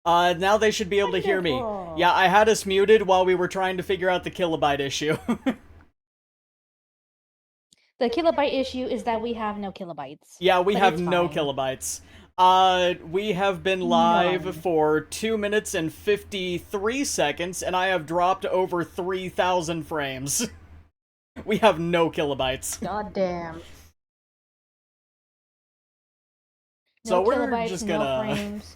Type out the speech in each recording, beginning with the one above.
Now they should be able to hear me. Wonderful. Yeah, I had us muted while we were trying to figure out the kilobyte issue. The kilobyte issue is that we have no kilobytes. Yeah, we But have it's no fine. kilobytes. We have been live None. for 2 minutes and 53 seconds, and I have dropped over 3,000 frames. We have no kilobytes. God damn. So No we're kilobytes, just no gonna... frames.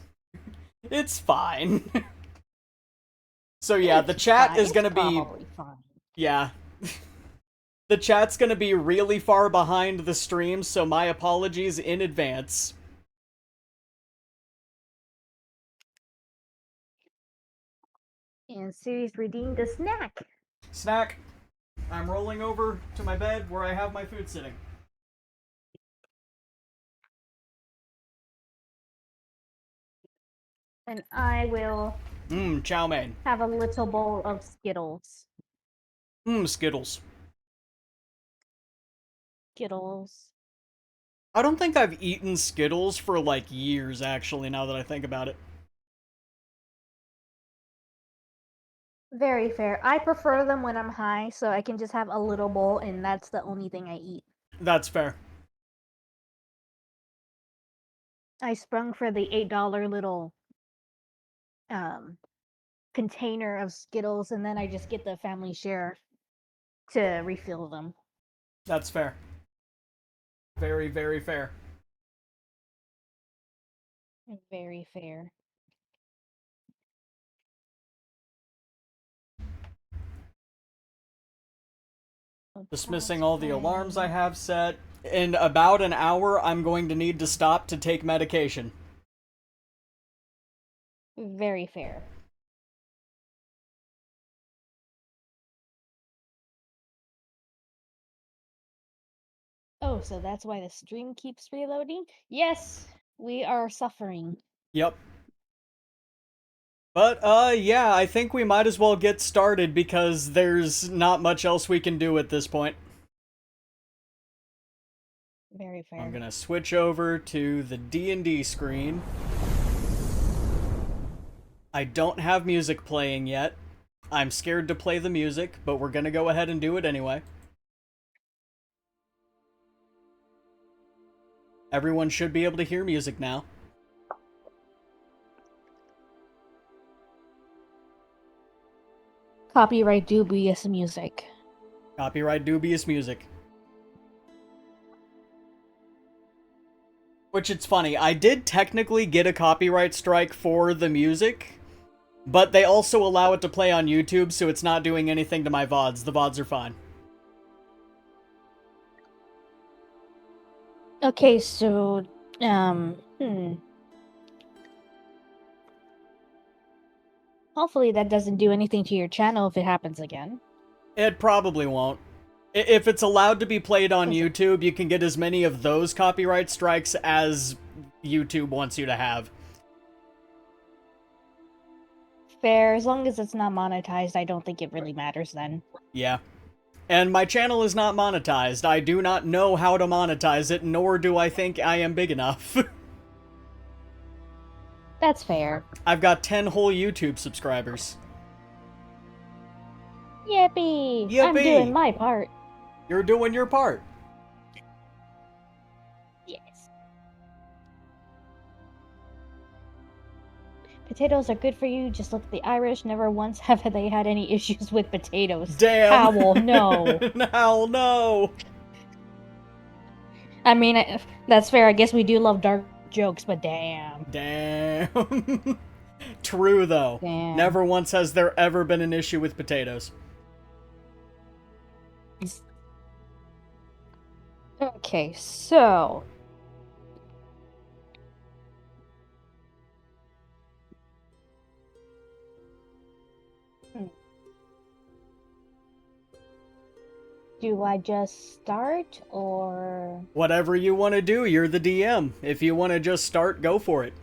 It's fine. So yeah, the It's chat fine. is It's gonna be... probably fine. Yeah. The chat's gonna be really far behind the stream, so my apologies in advance. And Siri's redeemed a snack. Snack. I'm rolling over to my bed where I have my food sitting. And I will Chow mein. have a little bowl of Skittles. Skittles. Skittles. I don't think I've eaten Skittles for like years, actually, now that I think about it. Very fair. I prefer them when I'm high, so I can just have a little bowl, and that's the only thing I eat. That's fair. I sprung for the $8 little container of Skittles, and then I just get the family share to refill them. That's fair. Very, very fair. Very fair. Dismissing all the alarms I have set. In about an hour, I'm going to need to stop to take medication. Very fair. Oh, so that's why the stream keeps reloading? Yes, we are suffering. Yep. But, yeah, I think we might as well get started because there's not much else we can do at this point. Very fair. I'm gonna switch over to the D&D screen. I don't have music playing yet. I'm scared to play the music, but we're gonna go ahead and do it anyway. Everyone should be able to hear music now. Copyright dubious music. Copyright dubious music. Which, it's funny, I did technically get a copyright strike for the music, but they also allow it to play on YouTube, so it's not doing anything to my VODs. The VODs are fine. Okay, so, hopefully that doesn't do anything to your channel if it happens again. It probably won't. If it's allowed to be played on YouTube, you can get as many of those copyright strikes as YouTube wants you to have. Fair, as long as it's not monetized, I don't think it really matters then. Yeah. And my channel is not monetized. I do not know how to monetize it, nor do I think I am big enough. That's fair. I've got 10 whole YouTube subscribers. Yippee! I'm Yippee! doing my part. You're doing your part. Yes. Potatoes are good for you. Just look at the Irish. Never once have they had any issues with potatoes. Damn. Owl, no. Owl, no. I mean, that's fair. I guess we do love dark jokes, but damn. Damn. True, though. Damn. Never once has there ever been an issue with potatoes. Okay, so... Do I just start, or... Whatever you want to do, you're the DM. If you want to just start, go for it.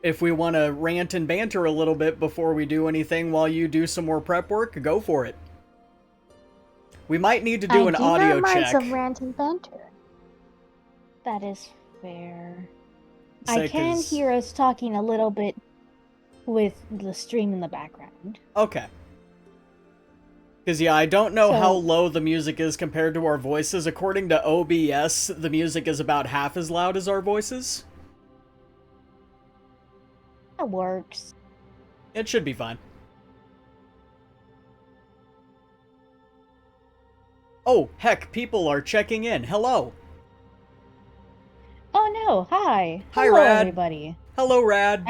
If we want to rant and banter a little bit before we do anything while you do some more prep work, go for it. We might need to do an audio check. Some rant and banter. That is fair. Say, I can 'cause- hear us talking a little bit with the stream in the background. Okay. Because, yeah, I don't know how So- low the music is compared to our voices. According to OBS, the music is about half as loud as our voices. That works. It should be fine. Oh, heck, people are checking in. Hello. Oh no, hi. Hi, Hello, Rad. everybody. Hello, Rad.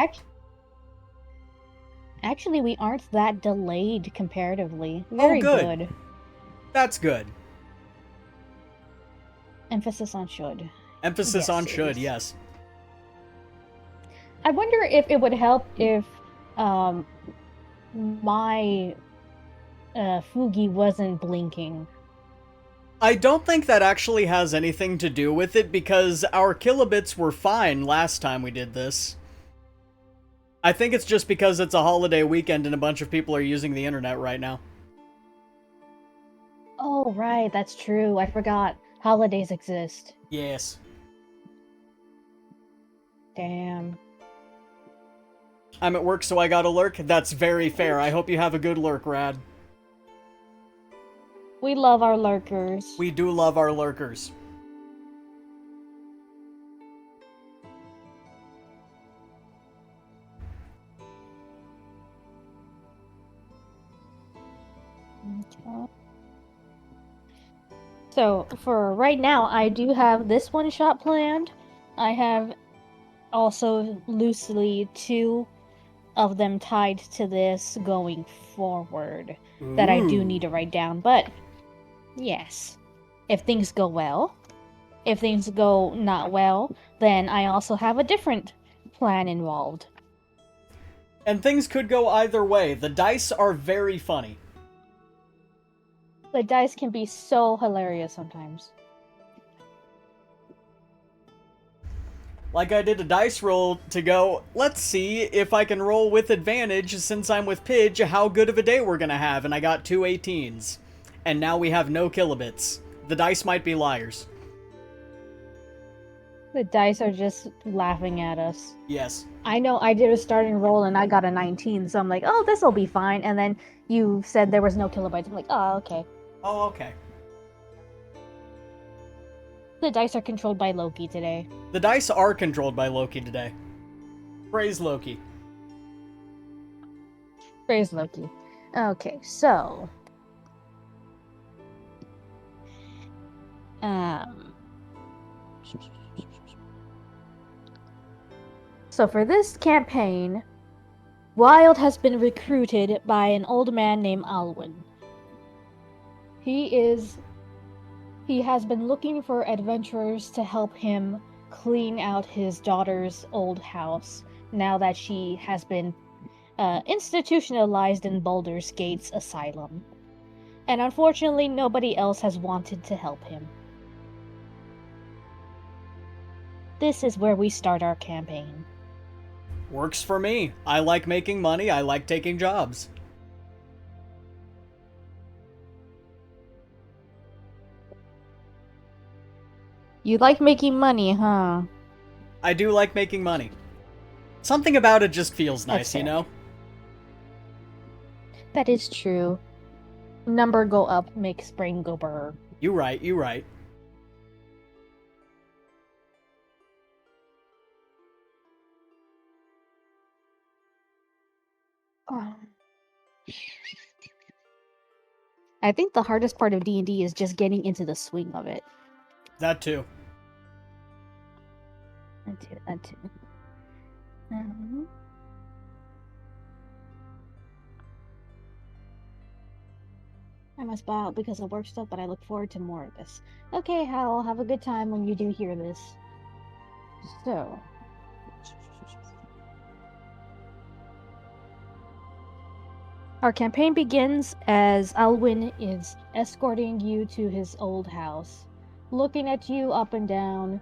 Actually, we aren't that delayed comparatively. Very good. good. That's good. Emphasis on should. Emphasis Yes, on should, please. yes. I wonder if it would help if my Fugi wasn't blinking. I don't think that actually has anything to do with it because our kilobits were fine last time we did this. I think it's just because it's a holiday weekend and a bunch of people are using the internet right now. Oh, right, that's true. I forgot. Holidays exist. Yes. Damn. I'm at work, so I got a lurk. That's very fair. I hope you have a good lurk, Rad. We love our lurkers. We do love our lurkers. Okay. So, for right now, I do have this one shot planned. I have also loosely 2 of them tied to this going forward that I do need to write down. But, yes, if things go well, if things go not well, then I also have a different plan involved. And things could go either way. The dice are very funny. The dice can be so hilarious sometimes. Like I did a dice roll to go, let's see if I can roll with advantage since I'm with PIDGE, how good of a day we're gonna have, and I got 2 18s. And now we have no kilobits. The dice might be liars. The dice are just laughing at us. Yes. I know I did a starting roll and I got a 19, so I'm like, oh, this'll be fine. And then you said there was no kilobytes. I'm like, oh, okay. Oh, okay. The dice are controlled by Loki today. The dice are controlled by Loki today. Praise Loki. Praise Loki. Okay, so... So for this campaign, Wild has been recruited by an old man named Alwyn. He has been looking for adventurers to help him clean out his daughter's old house now that she has been institutionalized in Baldur's Gate's asylum. And unfortunately, nobody else has wanted to help him. This is where we start our campaign. Works for me. I like making money. I like taking jobs. You like making money, huh? I do like making money. Something about it just feels That's nice, you fair. know? That is true. Number go up makes brain go burr. You right, you right. I think the hardest part of D&D is just getting into the swing of it. That too. That too. I must bow out because of work stuff, but I look forward to more of this. Okay, Hal, have a good time when you do hear this. So... Our campaign begins as Alwyn is escorting you to his old house. Looking at you up and down,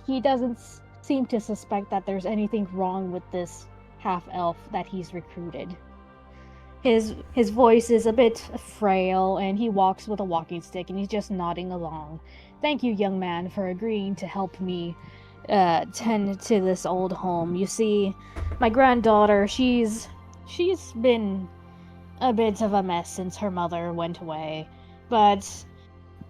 he doesn't seem to suspect that there's anything wrong with this half-elf that he's recruited. His voice is a bit frail, and he walks with a walking stick, and he's just nodding along. Thank you, young man, for agreeing to help me tend to this old home. You see, my granddaughter, she's been a bit of a mess since her mother went away, but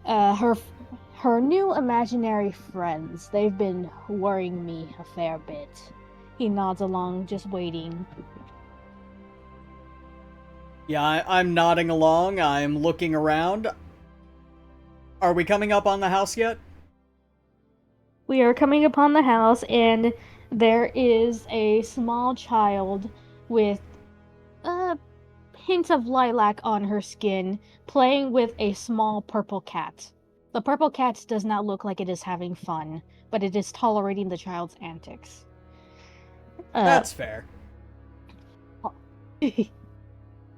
her new imaginary friends, they've been worrying me a fair bit. He nods along, just waiting. Yeah, I'm nodding along. I'm looking around. Are we coming up on the house yet? We are coming upon the house, and there is a small child with a hint of lilac on her skin, playing with a small purple cat. The purple cat does not look like it is having fun, but it is tolerating the child's antics. That's fair.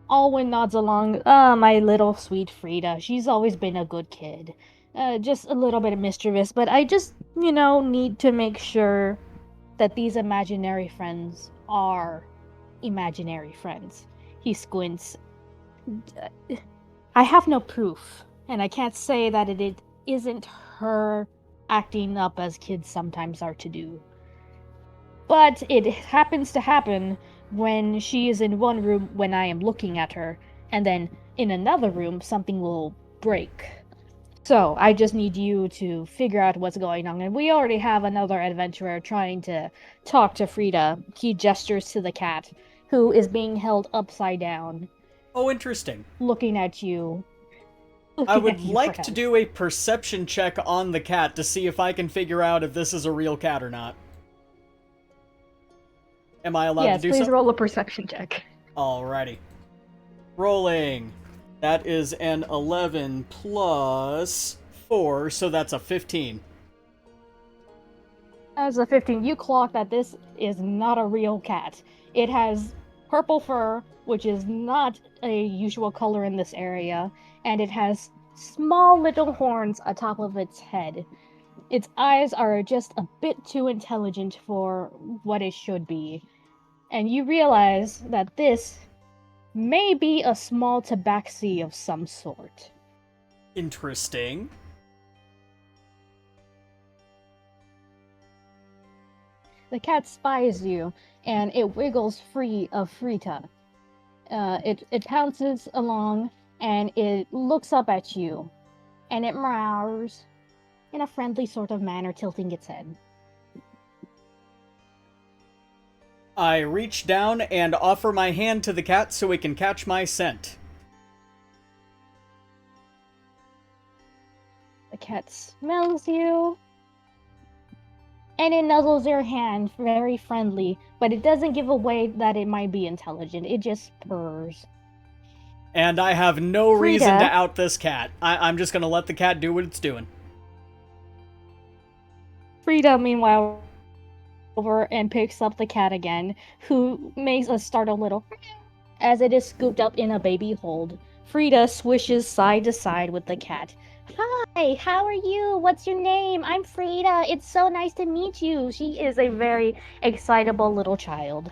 Alwyn nods along. My little sweet Frida. She's always been a good kid. Just a little bit mischievous, but I just, need to make sure that these imaginary friends are imaginary friends. He squints. I have no proof, and I can't say that it isn't her acting up as kids sometimes are to do. But it happens to happen when she is in one room when I am looking at her, and then in another room something will break. So I just need you to figure out what's going on. And we already have another adventurer trying to talk to Frida. He gestures to the cat, who is being held upside down. Oh, interesting. Looking at you. I would like to do a perception check on the cat to see if I can figure out if this is a real cat or not. Am I allowed to do so? Yes, please roll a perception check. Alrighty. Rolling. That is an 11 plus 4, so that's a 15. As a 15, you clock that this is not a real cat. It has purple fur, which is not a usual color in this area, and it has small little horns atop of its head. Its eyes are just a bit too intelligent for what it should be. And you realize that this may be a small tabaxi of some sort. Interesting. The cat spies you, and it wiggles free of Frita. It pounces along, and it looks up at you, and it meows in a friendly sort of manner, tilting its head. I reach down and offer my hand to the cat so it can catch my scent. The cat smells you, and it nuzzles your hand, very friendly, but it doesn't give away that it might be intelligent. It just purrs. And I have no reason to out this cat. I'm just gonna let the cat do what it's doing. Frida, meanwhile, over and picks up the cat again, who makes a startled little as it is scooped up in a baby hold. Frida swishes side to side with the cat. Hi, how are you? What's your name? I'm Frida. It's so nice to meet you. She is a very excitable little child.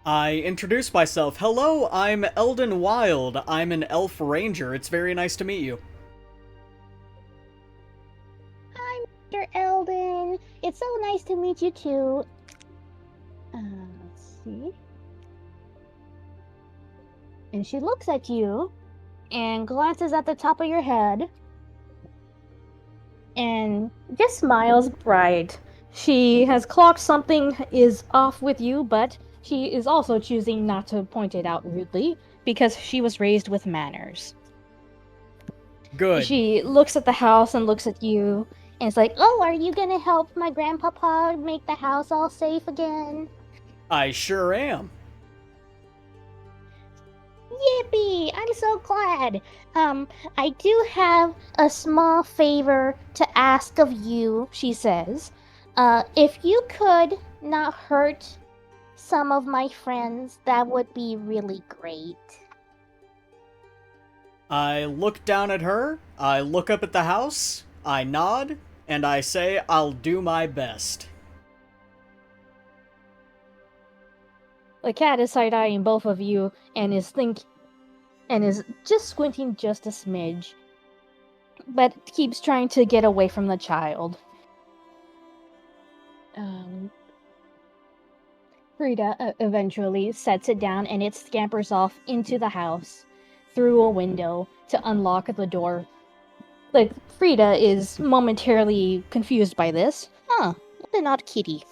I introduce myself. Hello, I'm Eldon Wild. I'm an elf ranger. It's very nice to meet you. Hi, Mr. Eldon. It's so nice to meet you too. Let's see. And she looks at you and glances at the top of your head and just smiles bright. She has clocked something is off with you, but she is also choosing not to point it out rudely because she was raised with manners. Good. She looks at the house and looks at you and is like, "Oh, are you gonna help my grandpapa make the house all safe again?" I sure am. Yippee! I'm so glad. I do have a small favor to ask of you, she says. If you could not hurt some of my friends, that would be really great. I look down at her, I look up at the house, I nod, and I say I'll do my best. The cat is side-eyeing both of you and is just squinting just a smidge. but keeps trying to get away from the child. Frida eventually sets it down and it scampers off into the house through a window to unlock the door. Like, Frida is momentarily confused by this. Huh, what an odd kitty.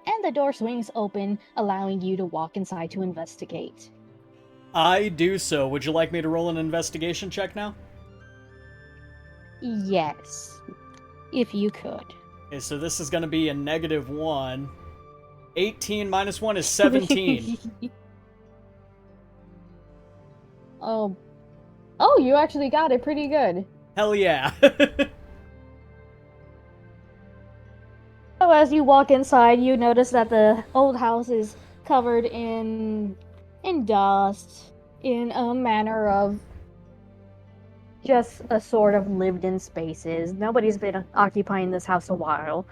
And the door swings open, allowing you to walk inside to investigate. I do so. Would you like me to roll an investigation check now? Yes, if you could. Okay, so this is going to be a -1. 18 minus 1 is 17. Oh, you actually got it pretty good. Hell yeah. So as you walk inside, you notice that the old house is covered in dust, in a manner of just a sort of lived-in spaces. Nobody's been occupying this house a while.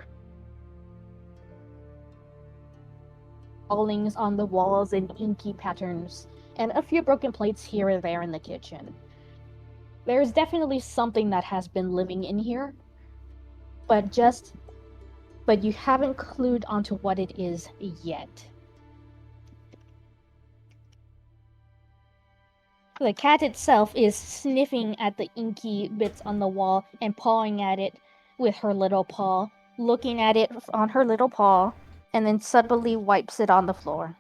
Scrawlings on the walls in inky patterns, and a few broken plates here and there in the kitchen. There's definitely something that has been living in here, but you haven't clued onto what it is yet. The cat itself is sniffing at the inky bits on the wall and pawing at it with her little paw, looking at it on her little paw, and then suddenly wipes it on the floor.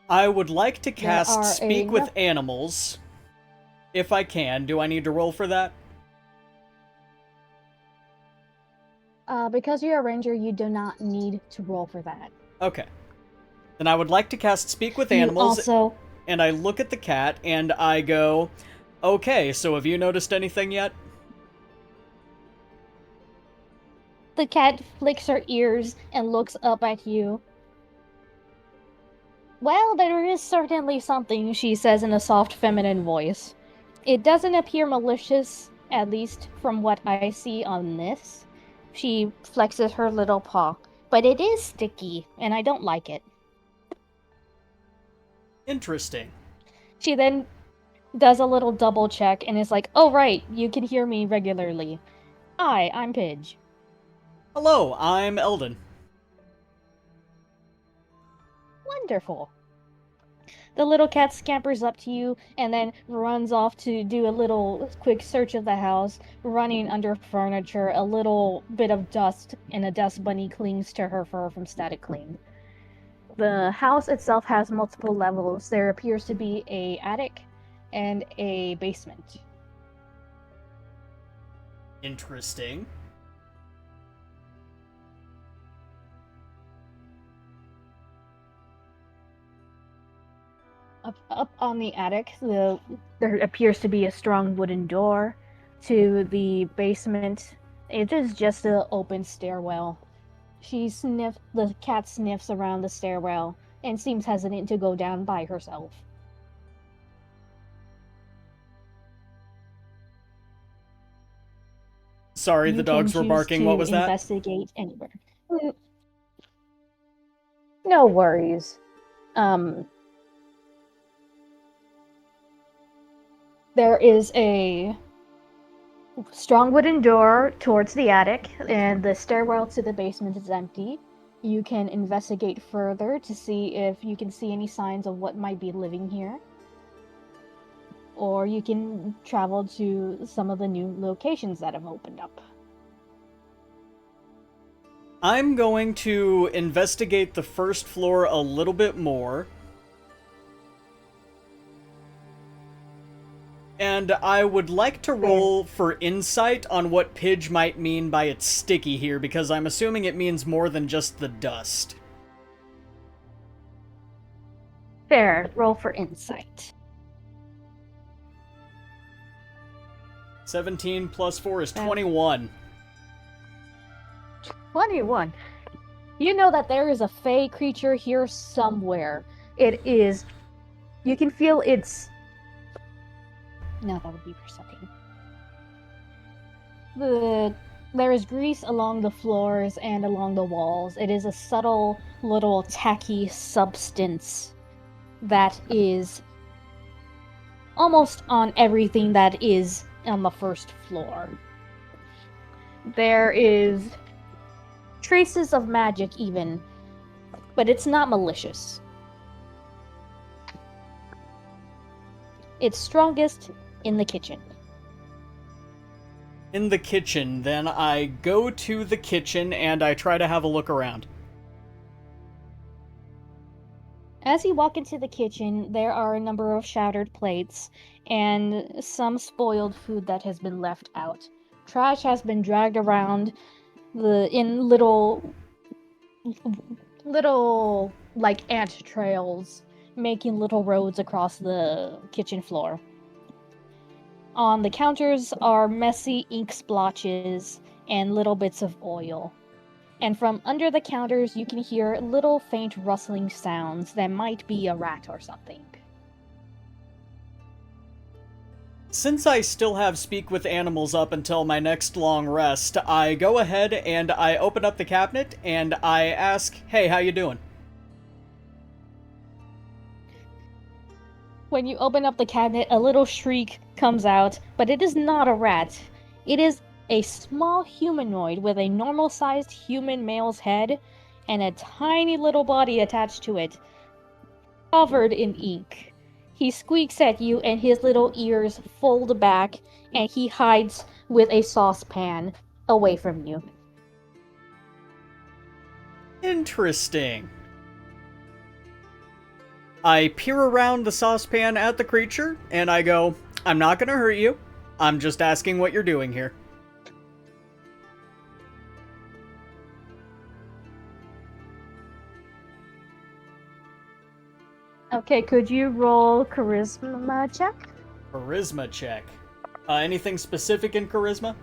I would like to cast Speak with Animals. If I can. Do I need to roll for that? Because you're a ranger, you do not need to roll for that. Okay. Then I would like to cast Speak with Animals, and I look at the cat, and I go, okay, so have you noticed anything yet? The cat flicks her ears and looks up at you. Well, there is certainly something, she says in a soft feminine voice. It doesn't appear malicious, at least from what I see on this. She flexes her little paw. But it is sticky, and I don't like it. Interesting. She then does a little double check and is like, oh right, you can hear me regularly. Hi, I'm Pidge. Hello, I'm Eldon. Wonderful. The little cat scampers up to you and then runs off to do a little quick search of the house, running under furniture. A little bit of dust and a dust bunny clings to her fur from static cling. The house itself has multiple levels. There appears to be an attic and a basement. Interesting. Up on the attic, there appears to be a strong wooden door to the basement. It is just an open stairwell. The cat sniffs around the stairwell and seems hesitant to go down by herself. Sorry, the dogs were barking. What was that? Investigate anywhere. No worries. There is a strong wooden door towards the attic, and the stairwell to the basement is empty. You can investigate further to see if you can see any signs of what might be living here. Or you can travel to some of the new locations that have opened up. I'm going to investigate the first floor a little bit more. And I would like to roll for insight on what Pidge might mean by it's sticky here, because I'm assuming it means more than just the dust. Fair. Roll for insight. 17 plus 4 is 21. 21. You know that there is a fey creature here somewhere. It is... You can feel its... No, that would be perception. There is grease along the floors and along the walls. It is a subtle little tacky substance that is almost on everything that is on the first floor. There is traces of magic even, but it's not malicious. It's strongest in the kitchen. In the kitchen, then I go to the kitchen and I try to have a look around. As you walk into the kitchen, there are a number of shattered plates and some spoiled food that has been left out. Trash has been dragged around in little like ant trails, making little roads across the kitchen floor. On the counters are messy ink splotches and little bits of oil. And from under the counters, you can hear little faint rustling sounds that might be a rat or something. Since I still have Speak with Animals up until my next long rest, I go ahead and I open up the cabinet and I ask, "Hey, how you doing?" When you open up the cabinet, a little shriek comes out, but it is not a rat. It is a small humanoid with a normal-sized human male's head and a tiny little body attached to it, covered in ink. He squeaks at you and his little ears fold back and he hides with a saucepan away from you. Interesting. I peer around the saucepan at the creature, and I go, "I'm not gonna hurt you. I'm just asking what you're doing here." Okay, could you roll charisma check? Charisma check. Anything specific in charisma?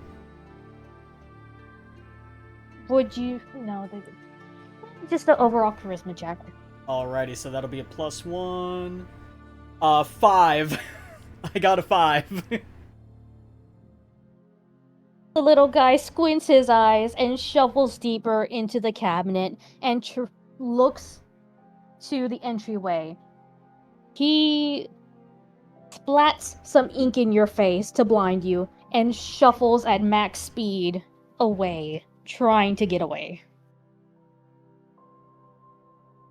Would you... No, just the overall charisma check. Alrighty, so that'll be a +1. 5. I got a 5. The little guy squints his eyes and shuffles deeper into the cabinet and looks to the entryway. He splats some ink in your face to blind you and shuffles at max speed away, trying to get away.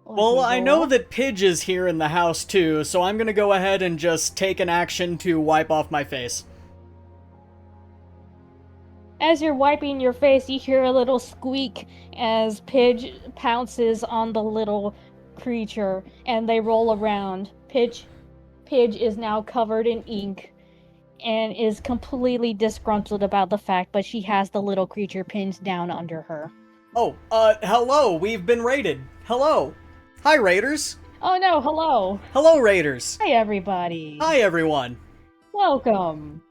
Well, I know that Pidge is here in the house too, so I'm gonna go ahead and just take an action to wipe off my face. As you're wiping your face, you hear a little squeak as Pidge pounces on the little creature, and they roll around. Pidge is now covered in ink and is completely disgruntled about the fact, but she has the little creature pinned down under her. Oh, hello, we've been raided. Hello. Hi, raiders. Oh no, hello. Hello, raiders. Hi, everybody. Hi, everyone. Welcome.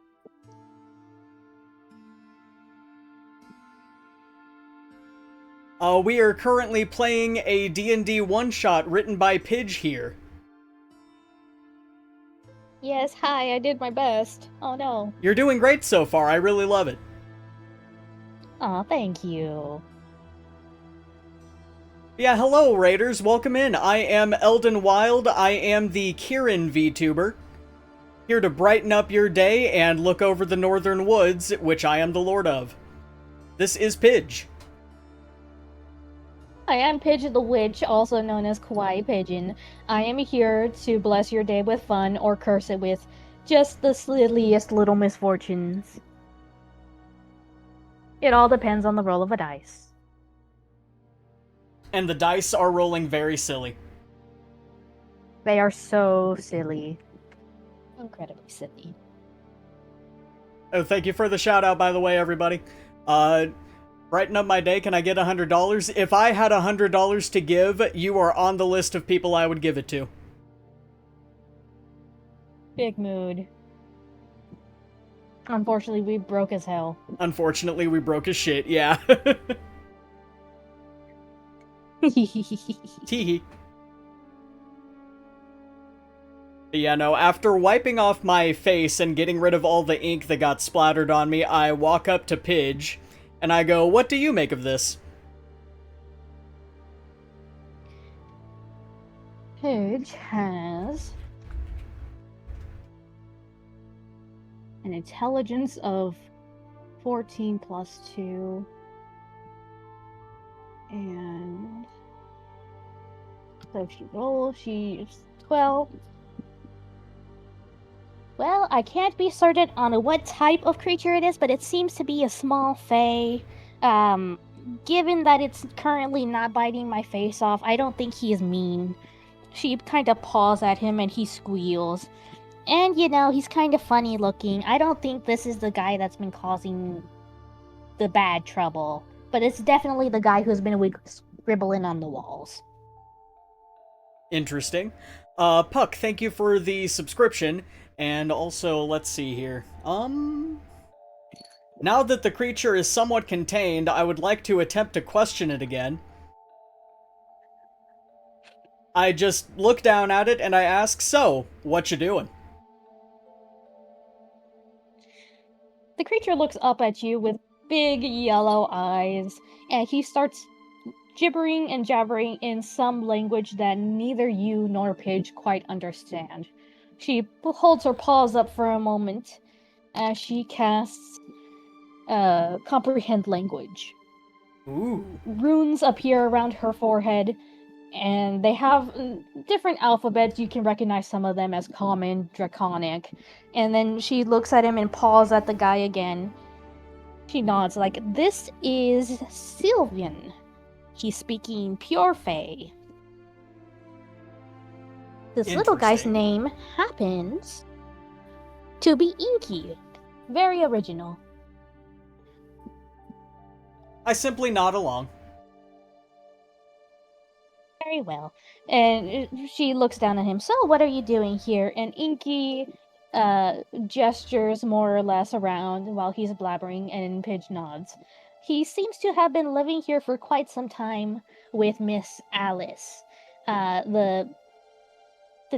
We are currently playing a D&D one-shot written by Pidge here. Yes, hi, I did my best. Oh no. You're doing great so far, I really love it. Aw, thank you. Yeah, hello, raiders, welcome in. I am Eldon Wild, I am the Kieran VTuber. Here to brighten up your day and look over the northern woods, which I am the lord of. This is Pidge. I am Pidge the Witch, also known as Kawaii Pigeon. I am here to bless your day with fun or curse it with just the silliest little misfortunes. It all depends on the roll of a dice. And the dice are rolling very silly. They are so silly. Incredibly silly. Oh, thank you for the shout out, by the way, everybody. Brighten up my day, can I get $100? If I had $100 to give, you are on the list of people I would give it to. Big mood. Unfortunately, we broke as hell. Unfortunately, we broke as shit, yeah. Teehee. Yeah, no, after wiping off my face and getting rid of all the ink that got splattered on me, I walk up to Pidge, And I go, what do you make of this? Pidge has an intelligence of 14 plus 2. And so if she rolls, she's 12. Well, I can't be certain on what type of creature it is, but it seems to be a small fae. Given that it's currently not biting my face off, I don't think he is mean. She kind of paws at him and he squeals. And, you know, he's kind of funny looking. I don't think this is the guy that's been causing the bad trouble. But it's definitely the guy who's been scribbling on the walls. Interesting. Puck, thank you for the subscription. And also, let's see here. Now that the creature is somewhat contained, I would like to attempt to question it again. I just look down at it and I ask, so, what you doing? The creature looks up at you with big yellow eyes, and he starts gibbering and jabbering in some language that neither you nor Pidge quite understand. She holds her paws up for a moment as she casts Comprehend Language. Ooh. Runes appear around her forehead, and they have different alphabets. You can recognize some of them as Common, Draconic. And then she looks at him and paws at the guy again. She nods like, this is Sylvian. He's speaking Pure Fae. This little guy's name happens to be Inky. Very original. I simply nod along. Very well. And she looks down at him. So, what are you doing here? And Inky gestures more or less around while he's blabbering, and Pidge nods. He seems to have been living here for quite some time with Miss Alice, the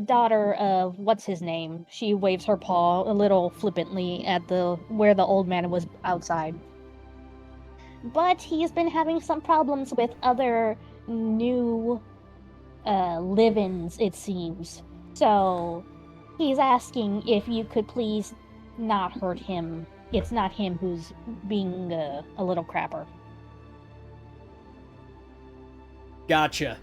daughter of what's his name. She waves her paw a little flippantly at where the old man was outside. But he's been having some problems with other new live-ins, it seems. So he's asking if you could please not hurt him. It's not him who's being a little crapper. Gotcha.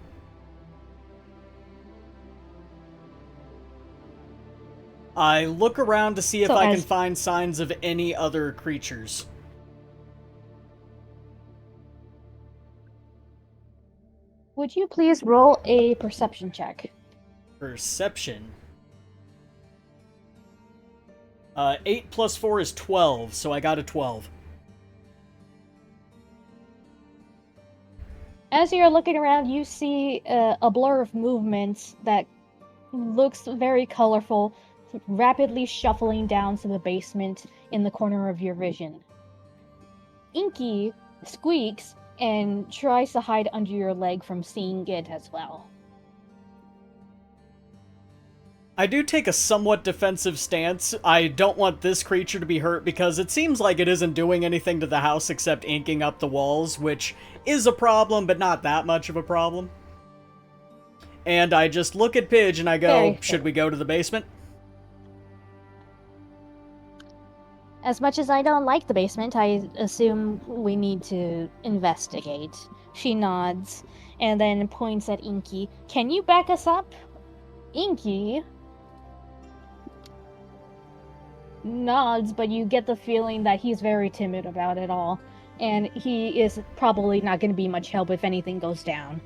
I look around to see if I can find signs of any other creatures. Would you please roll a perception check? Perception. 8 plus 4 is 12, so I got a 12. As you're looking around, you see a blur of movements that looks very colorful, rapidly shuffling down to the basement in the corner of your vision. Inky squeaks and tries to hide under your leg from seeing it as well. I do take a somewhat defensive stance. I don't want this creature to be hurt because it seems like it isn't doing anything to the house except inking up the walls, which is a problem, but not that much of a problem. And I just look at Pidge and I go, should we go to the basement? As much as I don't like the basement, I assume we need to investigate. She nods and then points at Inky. Can you back us up? Inky nods, but you get the feeling that he's very timid about it all. And he is probably not going to be much help if anything goes down.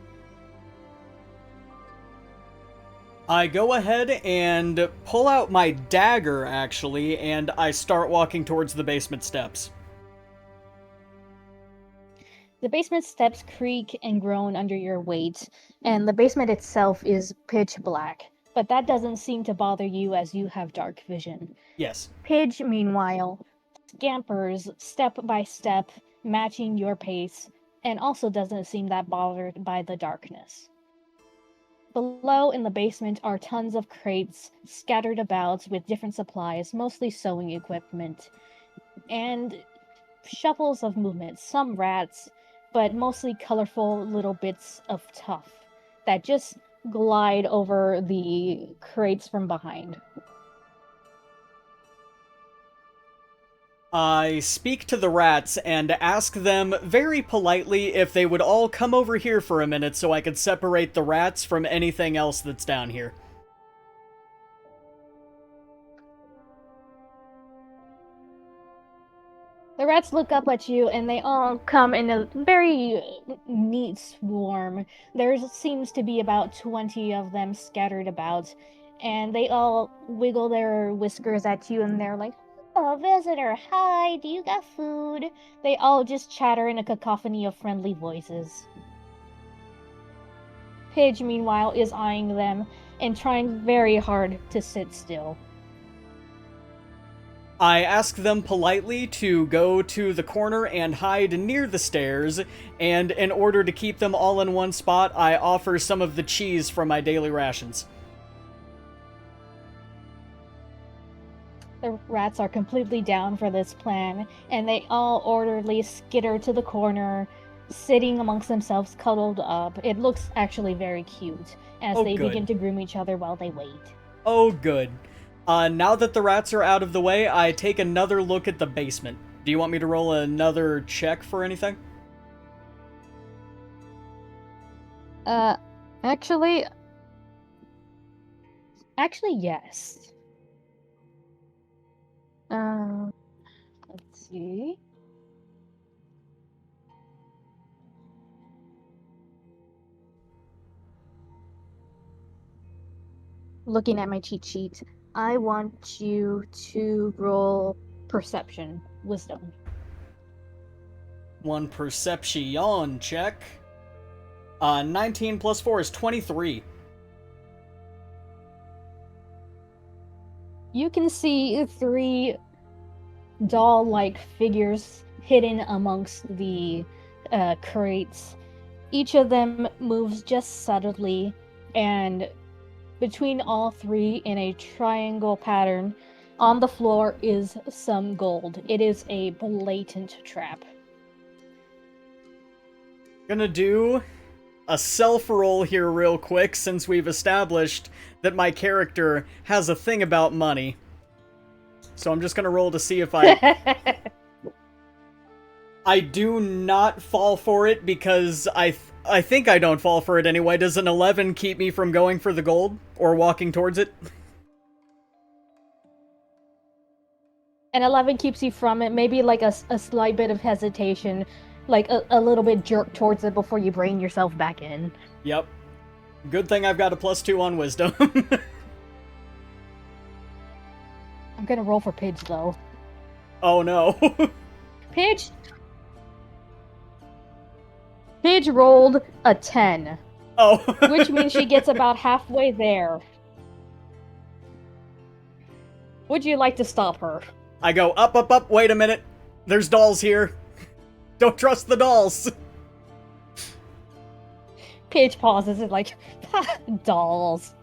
I go ahead and pull out my dagger, actually, and I start walking towards the basement steps. The basement steps creak and groan under your weight, and the basement itself is pitch black. But that doesn't seem to bother you as you have dark vision. Yes. Pidge, meanwhile, scampers step by step, matching your pace, and also doesn't seem that bothered by the darkness. Below in the basement are tons of crates scattered about with different supplies, mostly sewing equipment. And shuffles of movement, some rats, but mostly colorful little bits of tuff that just glide over the crates from behind. I speak to the rats and ask them very politely if they would all come over here for a minute so I could separate the rats from anything else that's down here. The rats look up at you and they all come in a very neat swarm. There seems to be about 20 of them scattered about, and they all wiggle their whiskers at you and they're like, "Oh, visitor, hi, do you got food?" They all just chatter in a cacophony of friendly voices. Pidge, meanwhile, is eyeing them and trying very hard to sit still. I ask them politely to go to the corner and hide near the stairs, and in order to keep them all in one spot, I offer some of the cheese from my daily rations. The rats are completely down for this plan, and they all orderly skitter to the corner, sitting amongst themselves cuddled up. It looks actually very cute as they begin to groom each other while they wait. Oh, good. Now that the rats are out of the way, I take another look at the basement. Do you want me to roll another check for anything? Actually, yes. Let's see. Looking at my cheat sheet, I want you to roll perception, wisdom. One perception check. 19 plus 4 is 23. You can see 3 doll-like figures hidden amongst the crates. Each of them moves just subtly, and between all 3 in a triangle pattern, on the floor is some gold. It is a blatant trap. Gonna do a self-roll here real quick since we've established that my character has a thing about money. So I'm just gonna roll to see if I do not fall for it because I think I don't fall for it anyway. Does an 11 keep me from going for the gold or walking towards it? An 11 keeps you from it, maybe like a slight bit of hesitation, like a little bit jerk towards it before you bring yourself back in. Yep. Good thing I've got a +2 on wisdom. I'm gonna roll for Pidge, though. Oh no. Pidge rolled a 10. Oh. Which means she gets about halfway there. Would you like to stop her? I go up, up, up. Wait a minute. There's dolls here. Don't trust the dolls. Pidge pauses and like, dolls.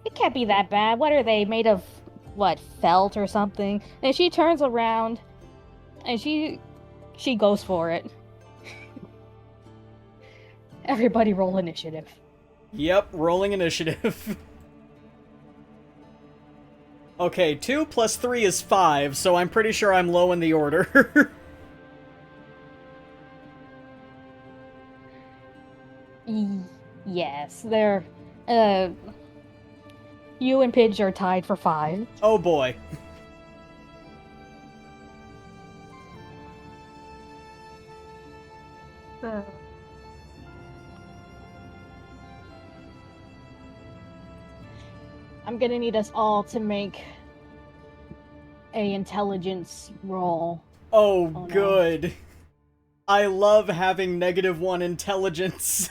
It can't be that bad. What are they, made of, what, felt or something? And she turns around and she goes for it. Everybody roll initiative. Yep, rolling initiative. Okay, 2 plus 3 is 5, so I'm pretty sure I'm low in the order. Yes, they're, you and Pidge are tied for 5. Oh boy. I'm gonna need us all to make a intelligence roll. Oh good. No. I love having -1 intelligence.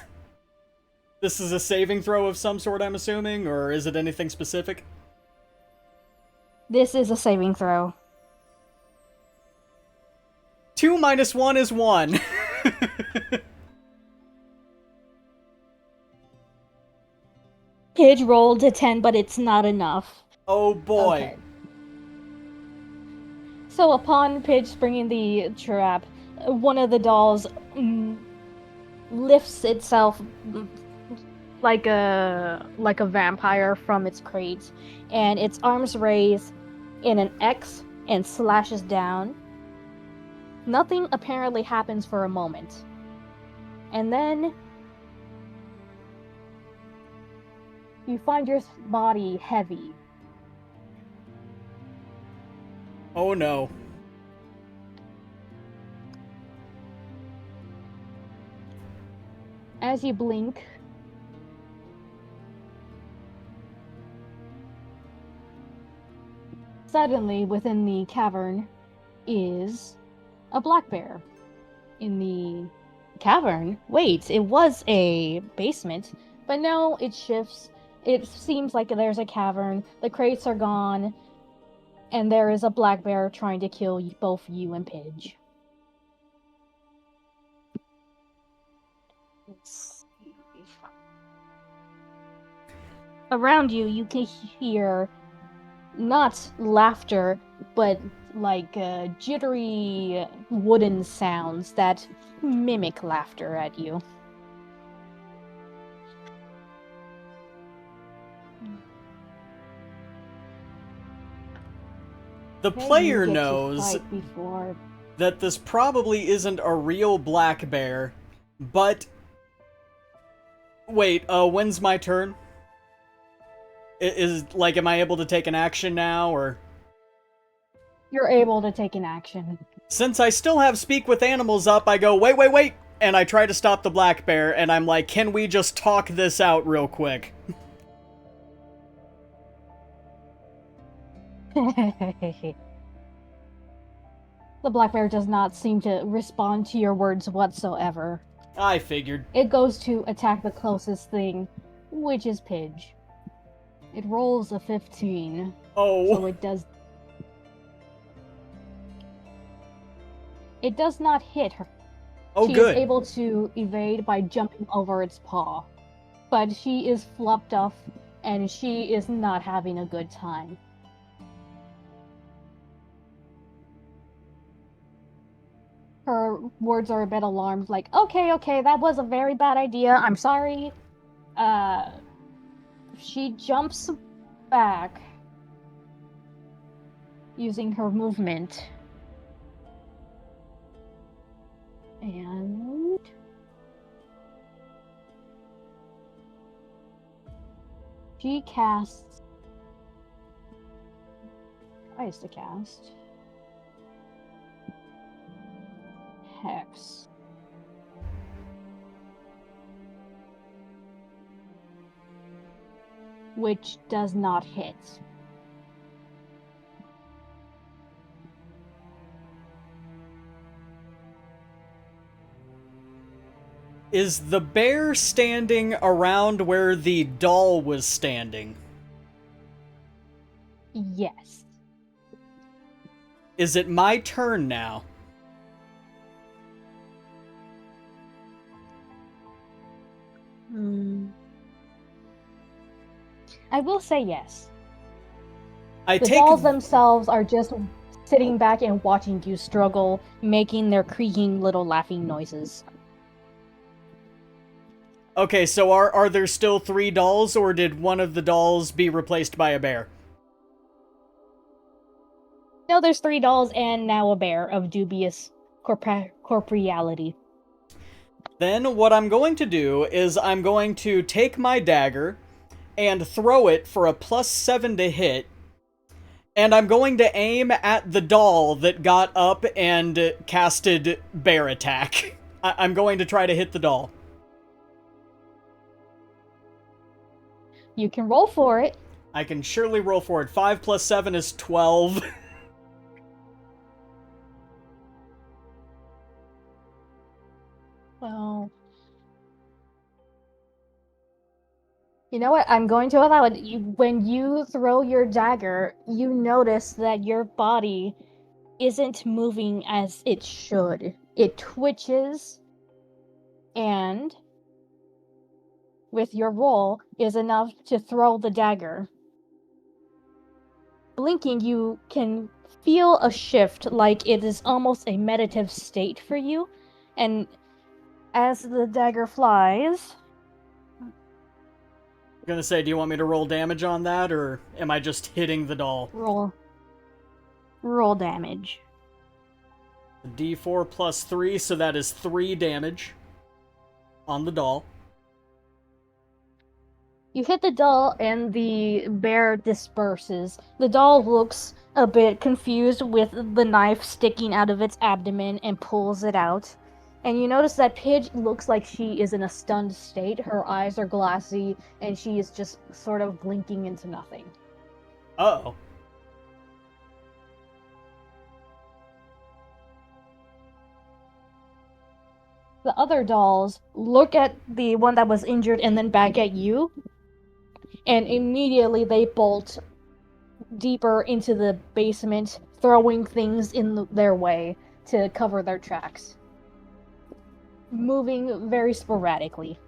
This is a saving throw of some sort, I'm assuming, or is it anything specific? This is a saving throw. 2 minus 1 is 1. Pidge rolled a 10, but it's not enough. Oh boy. Okay. So upon Pidge springing the trap, one of the dolls lifts itself like a vampire from its crate, and its arms raise in an X and slashes down. Nothing apparently happens for a moment. And then you find your body heavy. Oh no. As you blink, suddenly within the cavern is a black bear. In the cavern? Wait, it was a basement, but now it shifts. It seems like there's a cavern, the crates are gone, and there is a black bear trying to kill both you and Pidge. Let's see. Around you, you can hear not laughter, but like jittery wooden sounds that mimic laughter at you. The Okay, player you get to knows fight before. that this probably isn't a real black bear, but... Wait, when's my turn? Am I able to take an action now, or... You're able to take an action. Since I still have Speak with Animals up, I go, wait, wait, wait! And I try to stop the black bear, and I'm like, can we just talk this out real quick? The black bear does not seem to respond to your words whatsoever. I figured. It goes to attack the closest thing, which is Pidge. It rolls a 15. Oh. So it does not hit her. Oh, she good. is able to evade by jumping over its paw. But she is flopped off, and she is not having a good time. Her words are a bit alarmed, like, okay, that was a very bad idea, I'm sorry. She jumps back using her movement. And... she casts... tries to cast... Hex. Which does not hit. Is the bear standing around where the doll was standing? Yes. Is it my turn now? I will say yes. The dolls themselves are just sitting back and watching you struggle, making their creaking little laughing noises. Okay, so are there still 3 dolls, or did one of the dolls be replaced by a bear? No, there's 3 dolls and now a bear of dubious corporeality. Then what I'm going to do is I'm going to take my dagger and throw it for a +7 to hit, and I'm going to aim at the doll that got up and casted bear attack. I'm going to try to hit the doll. You can roll for it. I can surely roll for it. 5 + 7 is 12. Well... you know what? I'm going to allow it. When you throw your dagger, you notice that your body isn't moving as it should. It twitches, and with your roll is enough to throw the dagger. Blinking, you can feel a shift, like it is almost a meditative state for you. And as the dagger flies, I'm gonna say, do you want me to roll damage on that, or am I just hitting the doll? roll damage. D4 plus 3, so that is 3 damage on the doll. You hit the doll and the bear disperses. The doll looks a bit confused with the knife sticking out of its abdomen and pulls it out. And you notice that Pidge looks like she is in a stunned state. Her eyes are glassy and she is just sort of blinking into nothing. Uh-oh. The other dolls look at the one that was injured and then back at you, and immediately they bolt deeper into the basement, throwing things in their way to cover their tracks, moving very sporadically.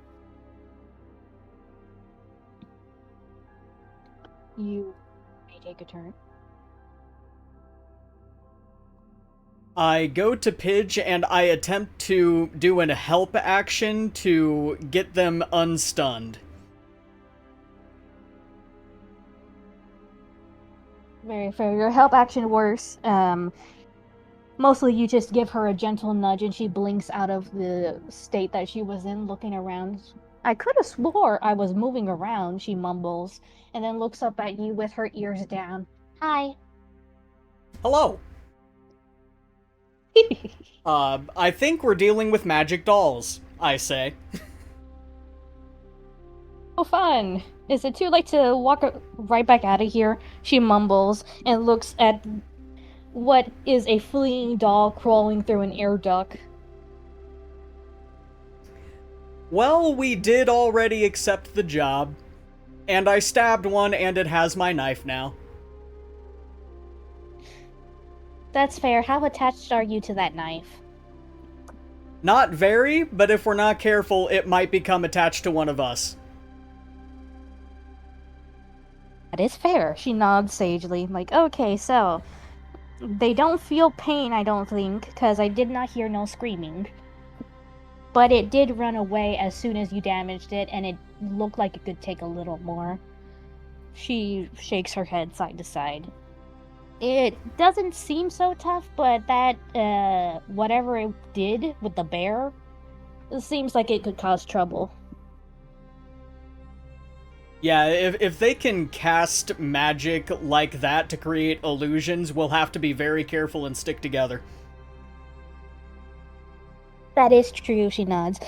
You may take a turn. I go to Pidge and I attempt to do a help action to get them unstunned. Very fair. Your help action works. Mostly you just give her a gentle nudge and she blinks out of the state that she was in, looking around. I could have swore I was moving around, she mumbles, and then looks up at you with her ears down. Hi. Hello. I think we're dealing with magic dolls, I say. Oh, fun. Is it too late to walk right back out of here? She mumbles and looks at what is a fleeing doll crawling through an air duct. Well, we did already accept the job. And I stabbed one and it has my knife now. That's fair. How attached are you to that knife? Not very, but if we're not careful, it might become attached to one of us. That is fair. She nods sagely, like, okay, so they don't feel pain, I don't think, because I did not hear no screaming. But it did run away as soon as you damaged it, and it looked like it could take a little more. She shakes her head side to side. It doesn't seem so tough, but that, whatever it did with the bear, it seems like it could cause trouble. Yeah, if they can cast magic like that to create illusions, we'll have to be very careful and stick together. That is true, she nods.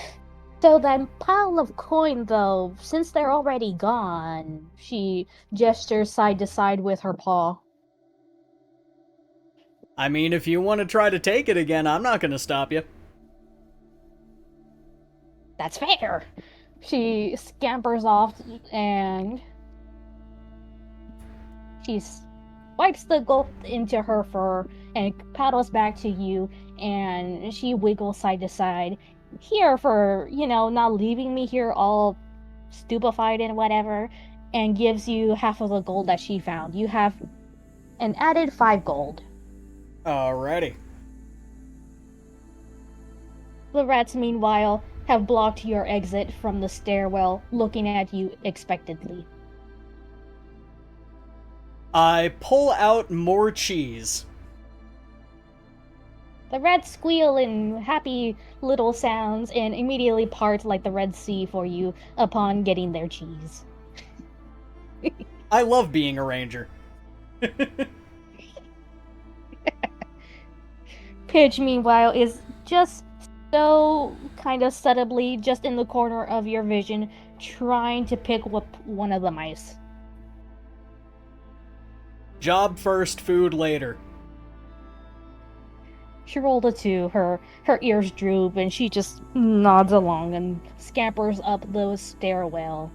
So that pile of coin, though, since they're already gone, she gestures side to side with her paw. I mean, if you want to try to take it again, I'm not going to stop you. That's fair. She scampers off and she wipes the gold into her fur and paddles back to you, and she wiggles side to side. Here for, not leaving me here all stupefied and whatever, and gives you half of the gold that she found. You have an added 5 gold. Alrighty. The rats, meanwhile, have blocked your exit from the stairwell, looking at you expectantly. I pull out more cheese. The rats squeal in happy little sounds and immediately part like the Red Sea for you upon getting their cheese. I love being a ranger. Pidge, meanwhile, is just so kind of subtly just in the corner of your vision, trying to pick up one of the mice. Job first, food later. She rolled a 2, her ears droop, and she just nods along and scampers up the stairwell.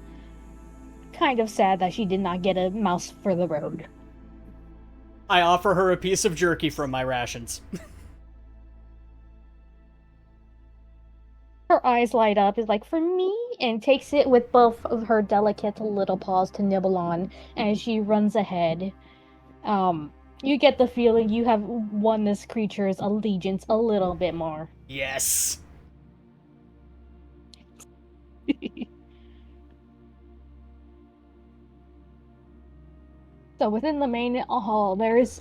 Kind of sad that she did not get a mouse for the road. I offer her a piece of jerky from my rations. Her eyes light up, is like, for me? And takes it with both of her delicate little paws to nibble on as she runs ahead. You get the feeling you have won this creature's allegiance a little bit more. Yes. So within the main hall, there's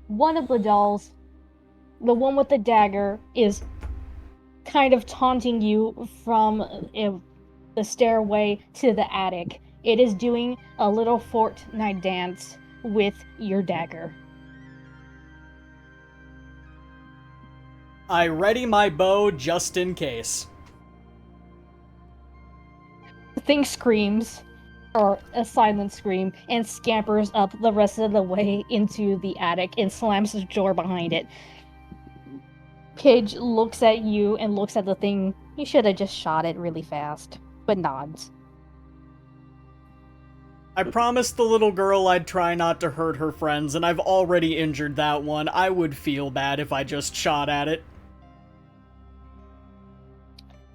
one of the dolls, the one with the dagger, is kind of taunting you from the stairway to the attic. It is doing a little Fortnite dance with your dagger. I ready my bow just in case. The thing screams, or a silent scream, and scampers up the rest of the way into the attic and slams the door behind it. Pidge looks at you and looks at the thing. You should have just shot it really fast, but nods. I promised the little girl I'd try not to hurt her friends, and I've already injured that one. I would feel bad if I just shot at it.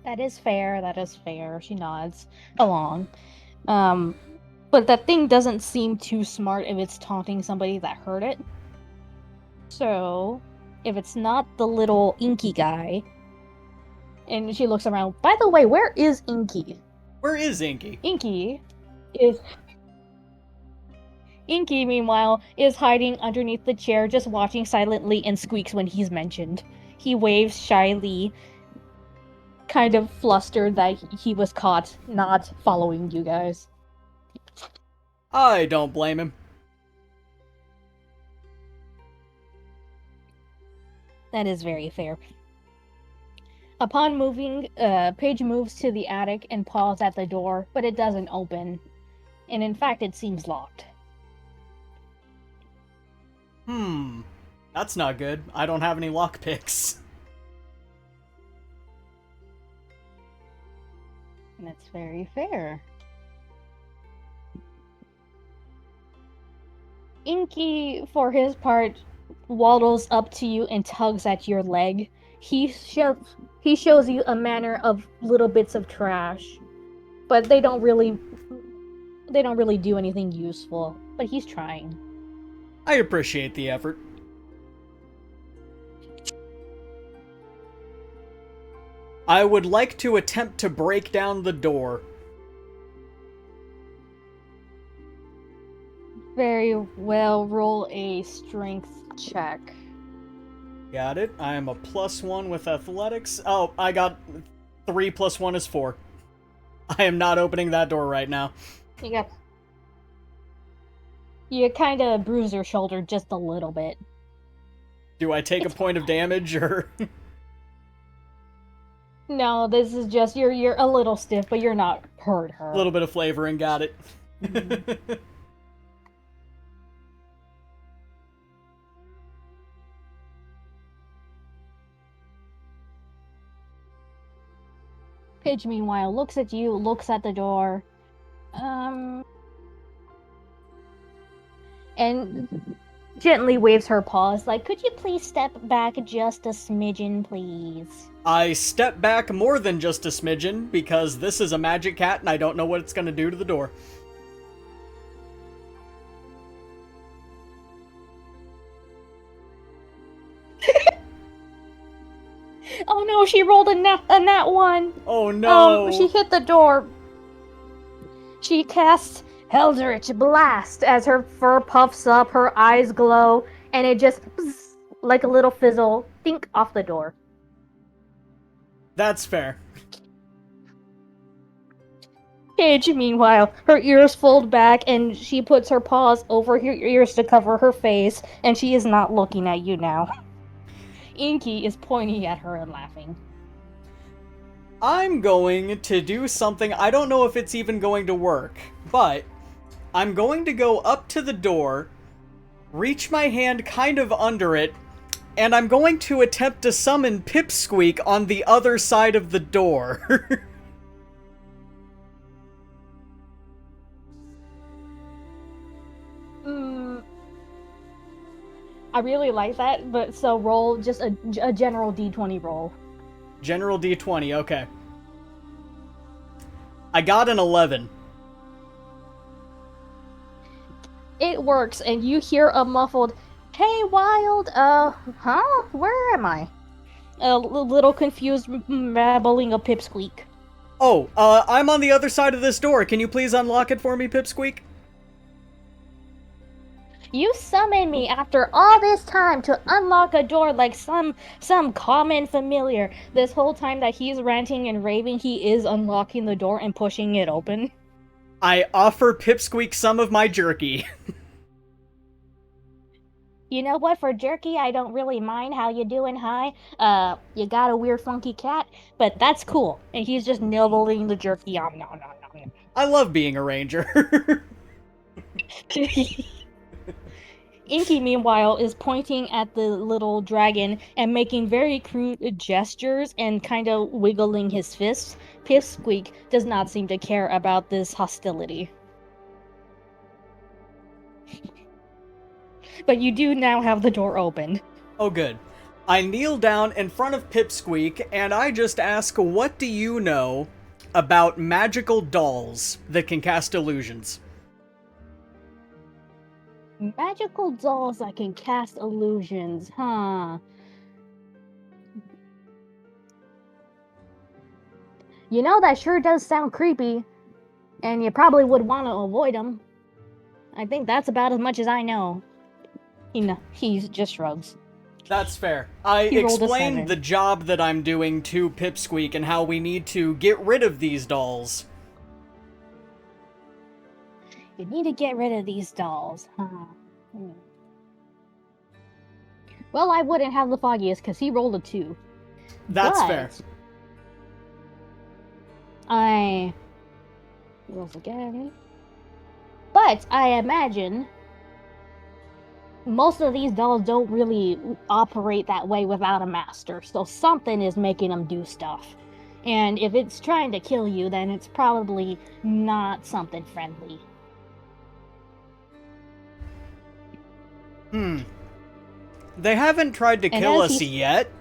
That is fair, she nods along. But that thing doesn't seem too smart if it's taunting somebody that hurt it. So, if it's not the little Inky guy, and she looks around, by the way, where is Inky? Where is Inky? Inky, meanwhile, is hiding underneath the chair, just watching silently and squeaks when he's mentioned. He waves shyly, kind of flustered that he was caught not following you guys. I don't blame him. That is very fair. Upon moving, Paige moves to the attic and paws at the door, but it doesn't open. And in fact, it seems locked. That's not good. I don't have any lockpicks. That's very fair. Inky, for his part, waddles up to you and tugs at your leg. He shows you a manner of little bits of trash, but they don't really do anything useful. But he's trying. I appreciate the effort. I would like to attempt to break down the door. Very well, roll a strength check. Got it. I am a +1 with athletics. Oh, I got 3 + 1 is 4. I am not opening that door right now. You kind of bruise your shoulder just a little bit. Do I take a point of damage, or...? No, this is just, you're a little stiff, but you're not hurt. A little bit of flavoring, got it. Pidge, meanwhile, looks at you, looks at the door, and gently waves her paws, like, could you please step back just a smidgen, please? I step back more than just a smidgen, because this is a magic cat and I don't know what it's gonna do to the door. Oh no, she rolled a nat 1! Oh no! She hit the door. She casts Eldritch Blast as her fur puffs up, her eyes glow, and it just, bzz, like a little fizzle, think off the door. That's fair. Paige, meanwhile, her ears fold back and she puts her paws over her ears to cover her face, and she is not looking at you now. Inky is pointing at her and laughing. I'm going to do something, I don't know if it's even going to work, but I'm going to go up to the door, reach my hand kind of under it, and I'm going to attempt to summon Pipsqueak on the other side of the door. I really like that, but so roll just a general D20 roll. General D20, okay. I got an 11. It works, and you hear a muffled, "Hey, Wild, huh? Where am I?" A little confused babbling of Pipsqueak. Oh, I'm on the other side of this door. Can you please unlock it for me, Pipsqueak? You summon me after all this time to unlock a door like some common familiar. This whole time that he's ranting and raving, he is unlocking the door and pushing it open. I offer Pipsqueak some of my jerky. You know what? For jerky, I don't really mind. How you doing? Hi. You got a weird, funky cat, but that's cool. And he's just nibbling the jerky. No, no, no. I love being a ranger. Inky, meanwhile, is pointing at the little dragon and making very crude gestures and kind of wiggling his fists. Pipsqueak does not seem to care about this hostility. But you do now have the door open. Oh, good. I kneel down in front of Pipsqueak and I just ask, what do you know about magical dolls that can cast illusions? Magical dolls that can cast illusions, huh? You know, that sure does sound creepy, and you probably would want to avoid them. I think that's about as much as I know. He just shrugs. That's fair. I explained the job that I'm doing to Pipsqueak and how we need to get rid of these dolls. You need to get rid of these dolls, huh? Well, I wouldn't have the foggiest because he rolled a 2. That's fair. I rolls again. But I imagine most of these dolls don't really operate that way without a master, so something is making them do stuff. And if it's trying to kill you, then it's probably not something friendly. They haven't tried to kill us yet,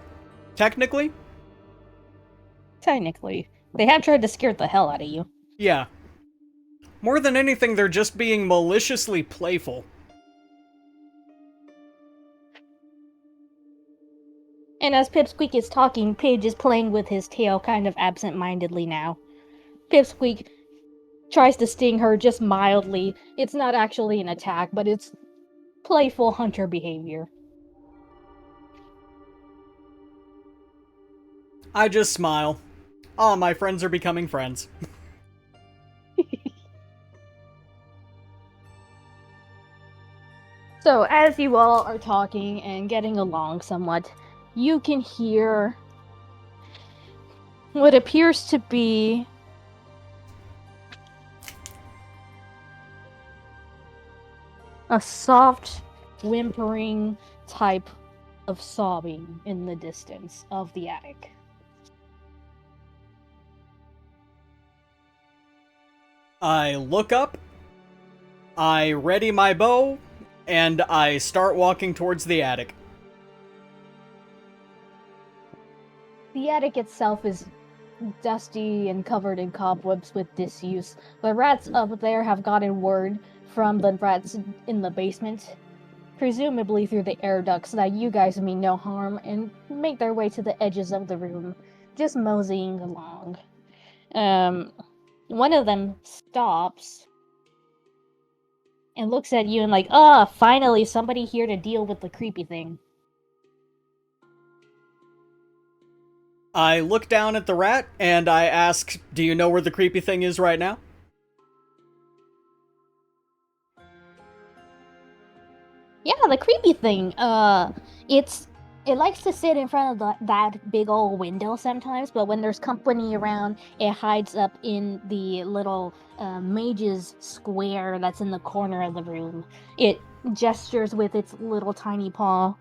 technically. Technically. They have tried to scare the hell out of you. Yeah. More than anything, they're just being maliciously playful. And as Pipsqueak is talking, Pidge is playing with his tail kind of absent-mindedly now. Pipsqueak tries to sting her just mildly. It's not actually an attack, but it's playful hunter behavior. I just smile. Aw, my friends are becoming friends. So, as you all are talking and getting along somewhat, you can hear what appears to be a soft, whimpering type of sobbing in the distance of the attic. I look up, I ready my bow, and I start walking towards the attic. The attic itself is dusty and covered in cobwebs with disuse. The rats up there have gotten word from the rats in the basement, presumably through the air ducts, that you guys mean no harm and make their way to the edges of the room, just moseying along. One of them stops and looks at you and like, finally somebody here to deal with the creepy thing. I look down at the rat and I ask, do you know where the creepy thing is right now? Yeah, the creepy thing. It likes to sit in front of that big old window sometimes, but when there's company around, it hides up in the little mage's square that's in the corner of the room. It gestures with its little tiny paw.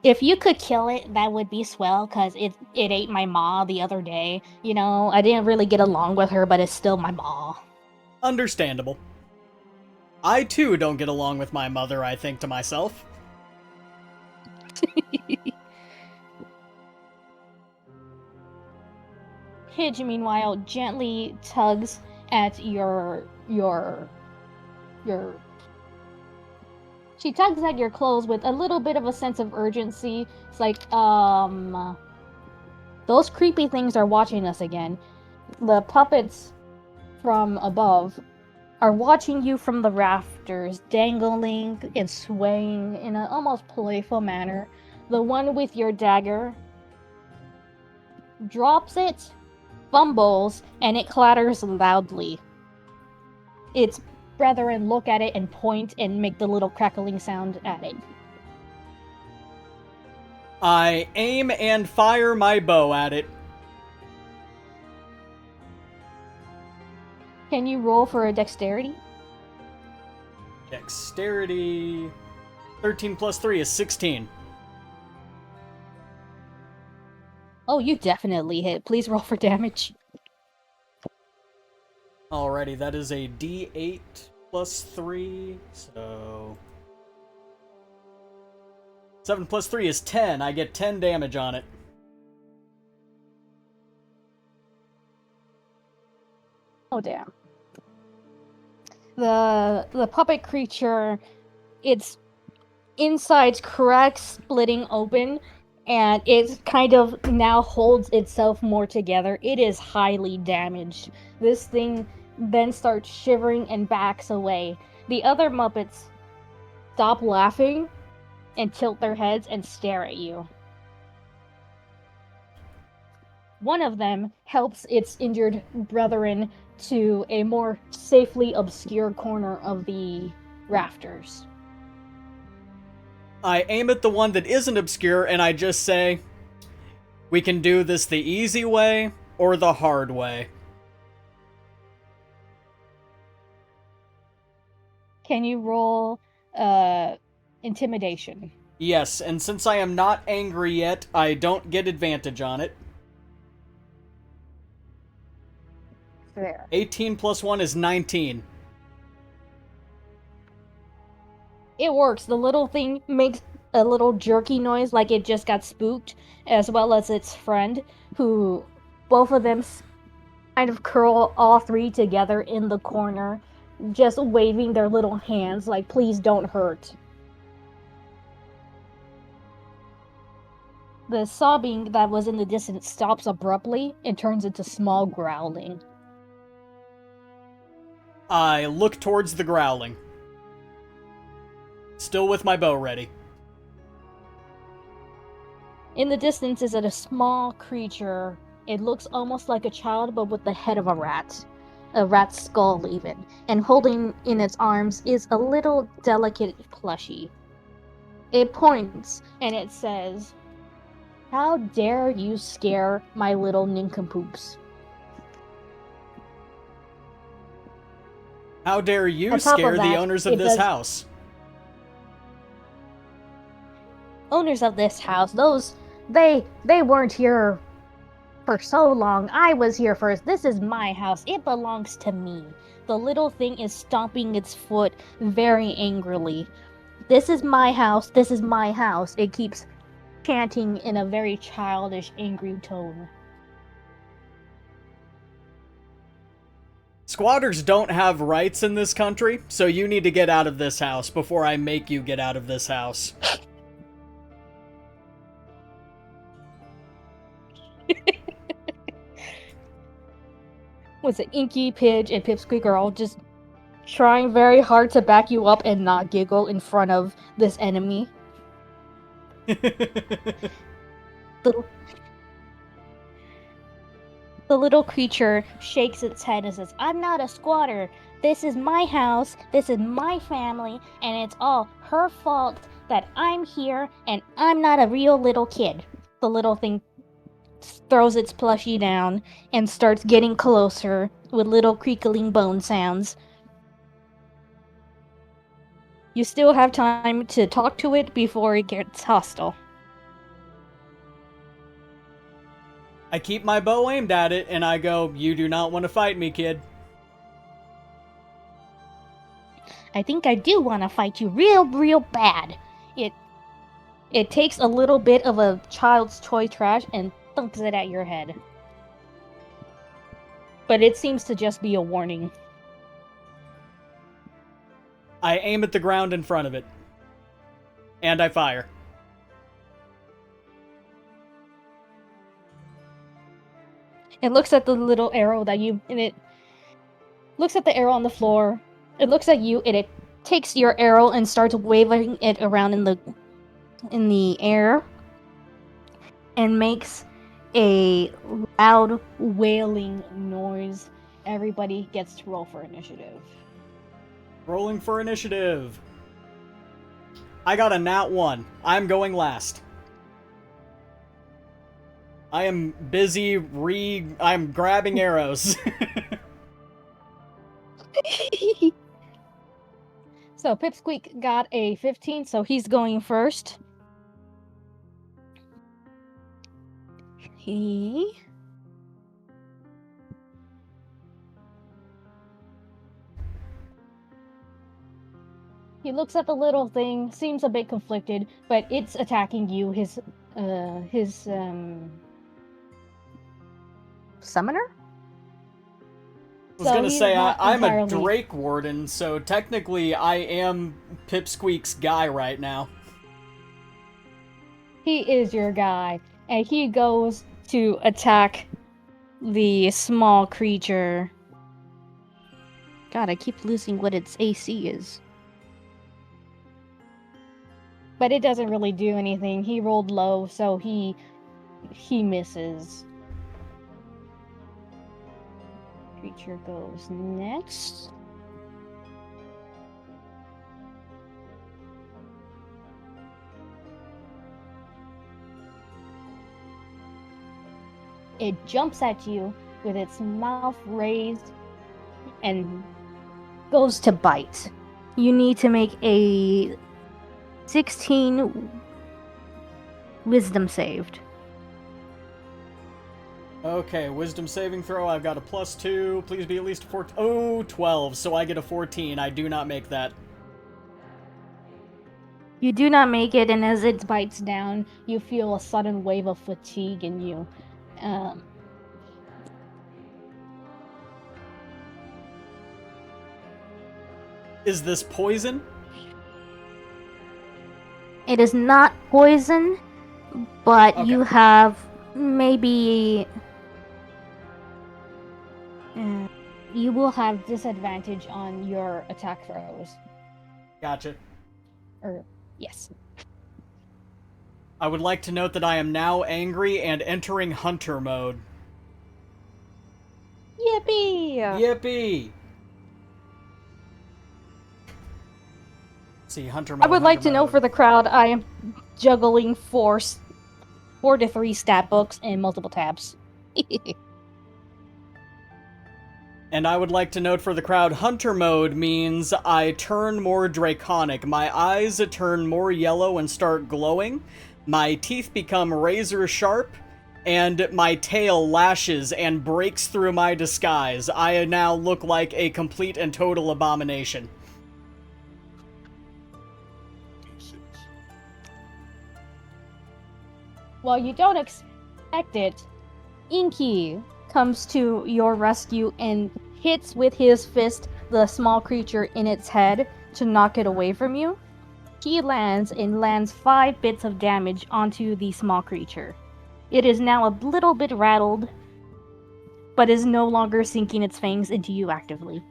If you could kill it, that would be swell, because it ate my ma the other day. You know, I didn't really get along with her, but it's still my ma. Understandable. I too don't get along with my mother, I think to myself. Pidge, meanwhile, gently tugs at your your... She tugs at your clothes with a little bit of a sense of urgency. It's like, those creepy things are watching us again. The puppets from above are watching you from the rafters, dangling and swaying in an almost playful manner. The one with your dagger drops it, fumbles, and it clatters loudly. Its brethren look at it and point and make the little crackling sound at it. I aim and fire my bow at it. Can you roll for a dexterity? Dexterity... 13 plus 3 is 16. Oh, you definitely hit. Please roll for damage. Alrighty, that is a D8 plus 3, so... 7 plus 3 is 10. I get 10 damage on it. Oh, damn. The puppet creature, its insides crack splitting open, and it kind of now holds itself more together. It is highly damaged. This thing then starts shivering and backs away. The other Muppets stop laughing and tilt their heads and stare at you. One of them helps its injured brethren to a more safely obscure corner of the rafters. I aim at the one that isn't obscure and I just say, we can do this the easy way or the hard way. Can you roll intimidation? Yes, and since I am not angry yet, I don't get advantage on it. There. 18 plus 1 is 19. It works. The little thing makes a little jerky noise like it just got spooked, as well as its friend, who both of them kind of curl all three together in the corner, just waving their little hands like, please don't hurt. The sobbing that was in the distance stops abruptly and turns into small growling. I look towards the growling. Still with my bow ready. In the distance is a small creature. It looks almost like a child, but with the head of a rat's skull even, and holding in its arms is a little delicate plushie. It points and it says, "How dare you scare my little nincompoops?" How dare you On top of scare the that, owners of it this does- house? Owners of this house, they weren't here for so long. I was here first. This is my house. It belongs to me. The little thing is stomping its foot very angrily. This is my house. This is my house. It keeps chanting in a very childish, angry tone. Squatters don't have rights in this country, so you need to get out of this house before I make you get out of this house. Was it Inky, Pidge, and Pipsqueak are all just trying very hard to back you up and not giggle in front of this enemy? The little creature shakes its head and says, "I'm not a squatter. This is my house, this is my family, and it's all her fault that I'm here and I'm not a real little kid." The little thing throws its plushie down and starts getting closer with little creakling bone sounds. You still have time to talk to it before it gets hostile. I keep my bow aimed at it, and I go, "You do not want to fight me, kid." I think I do want to fight you real bad. It takes a little bit of a child's toy trash and thumps it at your head. But it seems to just be a warning. I aim at the ground in front of it. And I fire. It looks at the little arrow that you... And it looks at the arrow on the floor. It looks at you, and it takes your arrow and starts waving it around in the air. And makes a loud wailing noise. Everybody gets to roll for initiative. Rolling for initiative. I got a nat 1. I'm going last. I am busy I'm grabbing arrows. So Pipsqueak got a 15, so he's going first. He looks at the little thing, seems a bit conflicted, but it's attacking you. His summoner? I was gonna he's say, not I'm a entirely- Drake Warden, so technically I am Pipsqueak's guy right now. He is your guy, and he goes to attack the small creature. God, I keep losing what its AC is. But it doesn't really do anything. He rolled low, so he misses. Creature goes next. It jumps at you with its mouth raised and goes to bite. You need to make a 16 wisdom saved. Okay, wisdom saving throw. I've got a +2. Please be at least a 14. Oh, 12. So I get a 14. I do not make that. You do not make it, and as it bites down, you feel a sudden wave of fatigue in you. Is this poison? It is not poison, but Okay. you have maybe... you will have disadvantage on your attack throws. Gotcha. Yes. I would like to note that I am now angry and entering hunter mode. Yippee! Yippee! See, hunter mode. I would like to know for the crowd, I am juggling 4 to 3 stat books and multiple tabs. And I would like to note for the crowd, hunter mode means I turn more draconic. My eyes turn more yellow and start glowing. My teeth become razor sharp, and my tail lashes and breaks through my disguise. I now look like a complete and total abomination. While you don't expect it, Inky comes to your rescue and hits with his fist the small creature in its head to knock it away from you. He lands 5 bits of damage onto the small creature. It is now a little bit rattled, but is no longer sinking its fangs into you actively.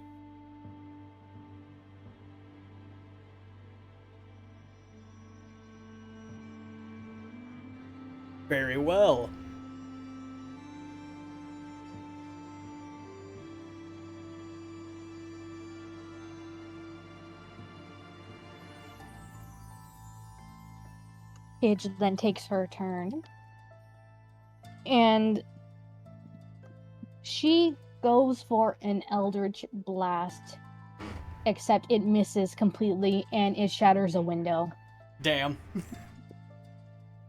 Very well. Pidge then takes her turn. And she goes for an Eldritch Blast. Except it misses completely and it shatters a window. Damn.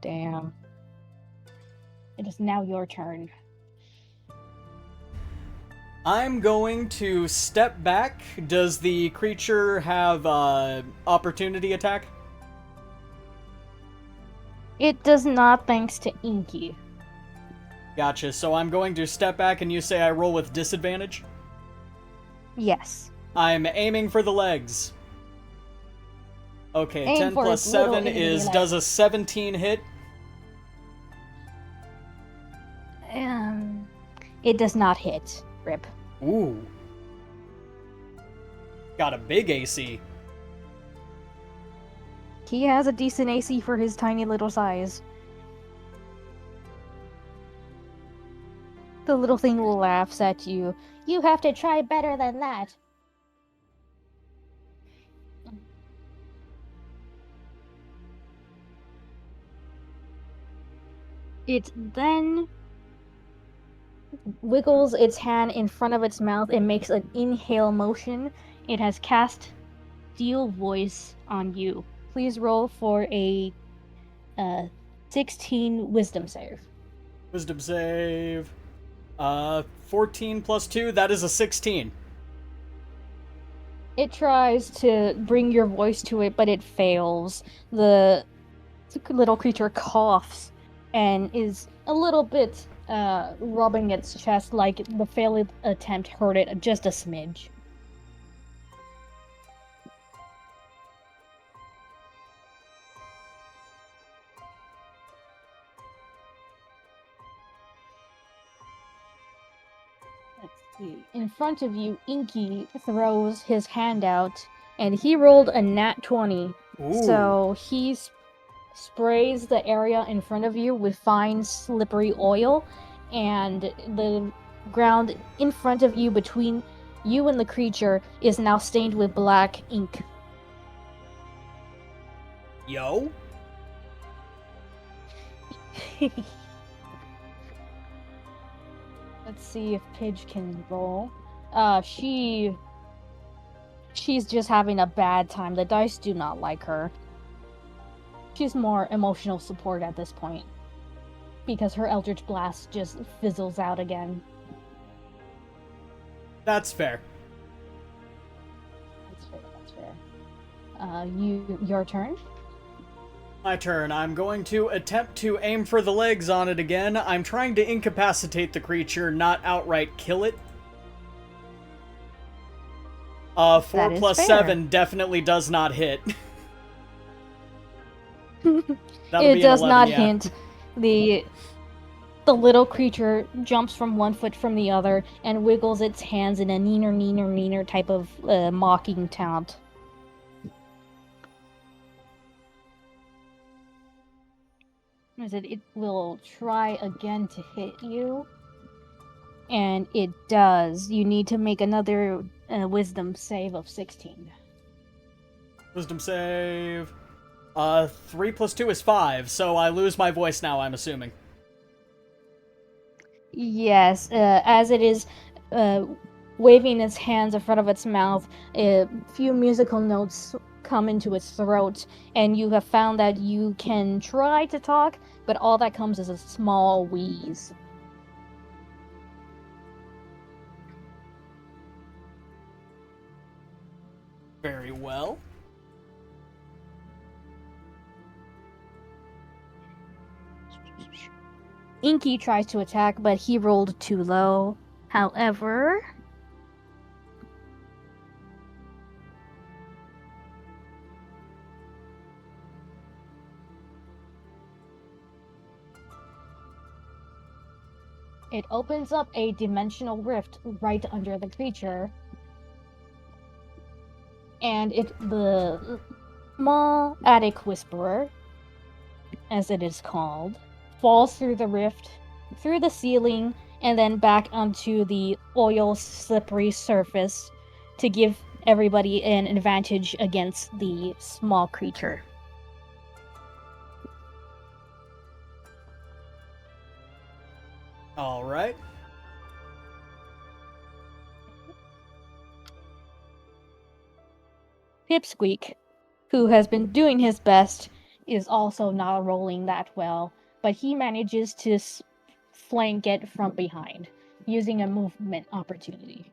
Damn. It is now your turn. I'm going to step back. Does the creature have opportunity attack? It does not, thanks to Inky. Gotcha. So I'm going to step back and you say I roll with disadvantage? Yes. I'm aiming for the legs. Okay, Aim 10 for plus its little 7 itty is, bitty does a 17 hit? It does not hit. Rip. Ooh. Got a big AC. He has a decent AC for his tiny little size. The little thing laughs at you. You have to try better than that. It then wiggles its hand in front of its mouth and makes an inhale motion. It has cast Steel Voice on you. Please roll for a 16 Wisdom save. Wisdom save. 14 plus 2, that is a 16. It tries to bring your voice to it, but it fails. The little creature coughs and is a little bit rubbing its chest like the failed attempt hurt it just a smidge. Let's see. In front of you, Inky throws his hand out, and he rolled a nat 20. Ooh. So he sprays the area in front of you with fine, slippery oil, and the ground in front of you between you and the creature is now stained with black ink. Yo? Let's see if Pidge can roll. She's just having a bad time. The dice do not like her. She's more emotional support at this point, because her Eldritch Blast just fizzles out again. That's fair. That's fair. Your turn? My turn. I'm going to attempt to aim for the legs on it again. I'm trying to incapacitate the creature, not outright kill it. 4 plus fair. 7 definitely does not hit. It does not hint. The little creature jumps from one foot from the other and wiggles its hands in a neener type of mocking taunt. It will try again to hit you. And it does. You need to make another wisdom save of 16. Wisdom save. 3 plus 2 is 5, so I lose my voice now, I'm assuming. Yes, as it is waving its hands in front of its mouth, a few musical notes come into its throat, and you have found that you can try to talk, but all that comes is a small wheeze. Very well. Inky tries to attack, but he rolled too low. However, it opens up a dimensional rift right under the creature. And the small attic whisperer, as it is called, falls through the rift, through the ceiling, and then back onto the oil slippery surface to give everybody an advantage against the small creature. All right. Pipsqueak, who has been doing his best, is also not rolling that well, but he manages to flank it from behind, using a movement opportunity.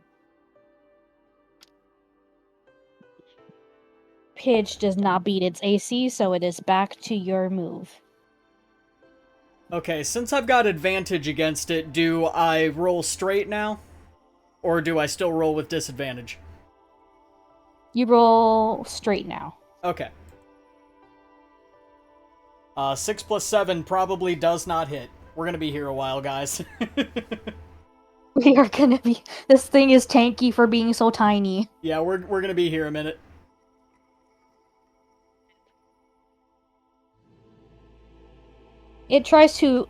Pidge does not beat its AC, so it is back to your move. Okay, since I've got advantage against it, do I roll straight now? Or do I still roll with disadvantage? You roll straight now. Okay. 6 plus 7 probably does not hit. We're gonna be here a while, guys. We are gonna be. This thing is tanky for being so tiny. Yeah, we're gonna be here a minute. It tries to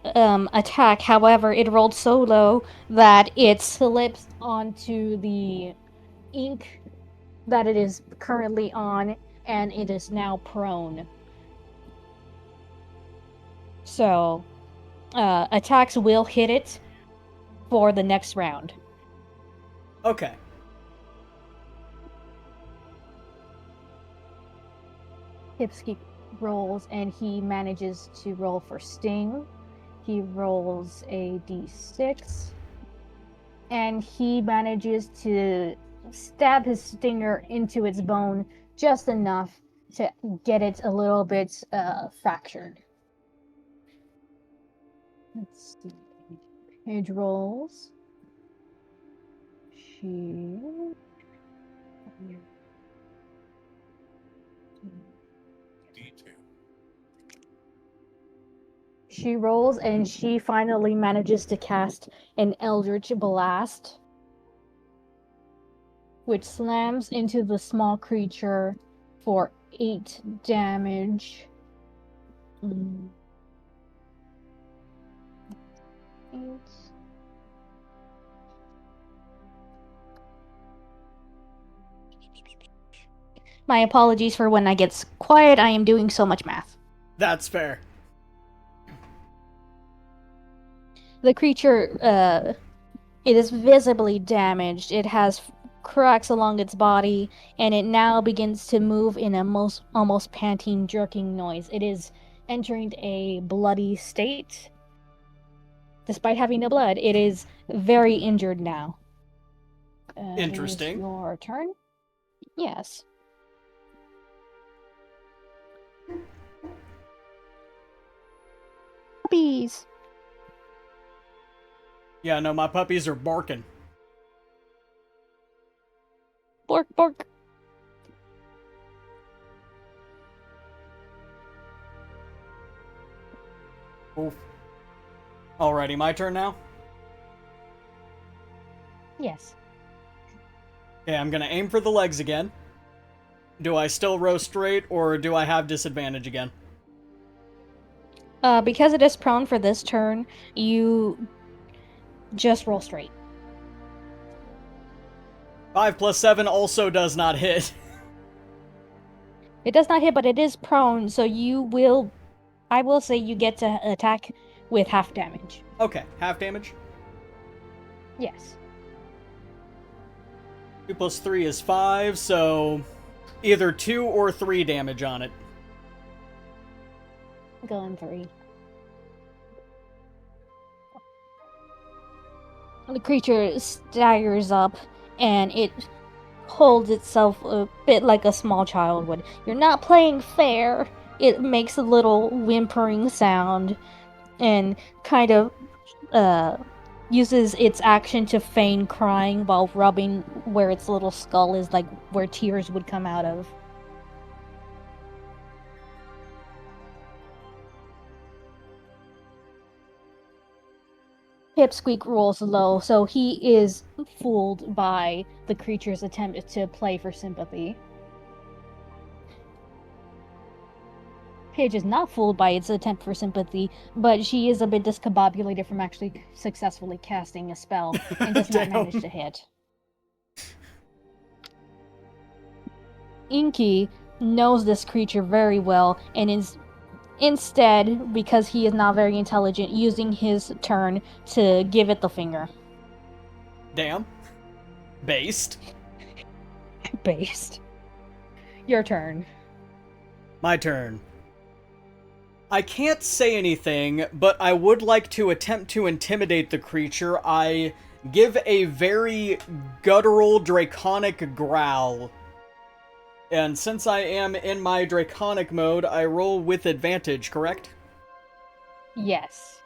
attack, however, it rolled so low that it slips onto the ink that it is currently on, and it is now prone. So, attacks will hit it for the next round. Okay. Hipsky rolls, and he manages to roll for Sting. He rolls a d6, and he manages to stab his stinger into its bone just enough to get it a little bit fractured. Let's see. Page rolls. She. She rolls, and she finally manages to cast an Eldritch Blast, which slams into the small creature for 8 damage. 8. My apologies for when I get quiet. I am doing so much math. That's fair. The creature, it is visibly damaged. It has cracks along its body, and it now begins to move in a almost panting, jerking noise. It is entering a bloody state. Despite having no blood, it is very injured now. Interesting. Your turn? Yes. Puppies! Yeah, no, my puppies are barking. Bork, bork. Oof. Alrighty, my turn now? Yes. Okay, I'm gonna aim for the legs again. Do I still row straight, or do I have disadvantage again? Because it is prone for this turn, you just roll straight. 5 plus 7 also does not hit. It does not hit, but it is prone, so I will say you get to attack with half damage. Okay, half damage. Yes. 2 plus 3 is 5, so either 2 or 3 damage on it. Going 3. The creature staggers up, and it holds itself a bit like a small child would. You're not playing fair. It makes a little whimpering sound, and kind of uses its action to feign crying while rubbing where its little skull is, like where tears would come out of. Pipsqueak rolls low, so he is fooled by the creature's attempt to play for sympathy. Pidge is not fooled by its attempt for sympathy, but she is a bit discombobulated from actually successfully casting a spell and does not manage to hit. Inky knows this creature very well and is instead, because he is not very intelligent, using his turn to give it the finger. Damn. Based. Based. Your turn. My turn. I can't say anything, but I would like to attempt to intimidate the creature. I give a very guttural, draconic growl. And since I am in my draconic mode, I roll with advantage, correct? Yes.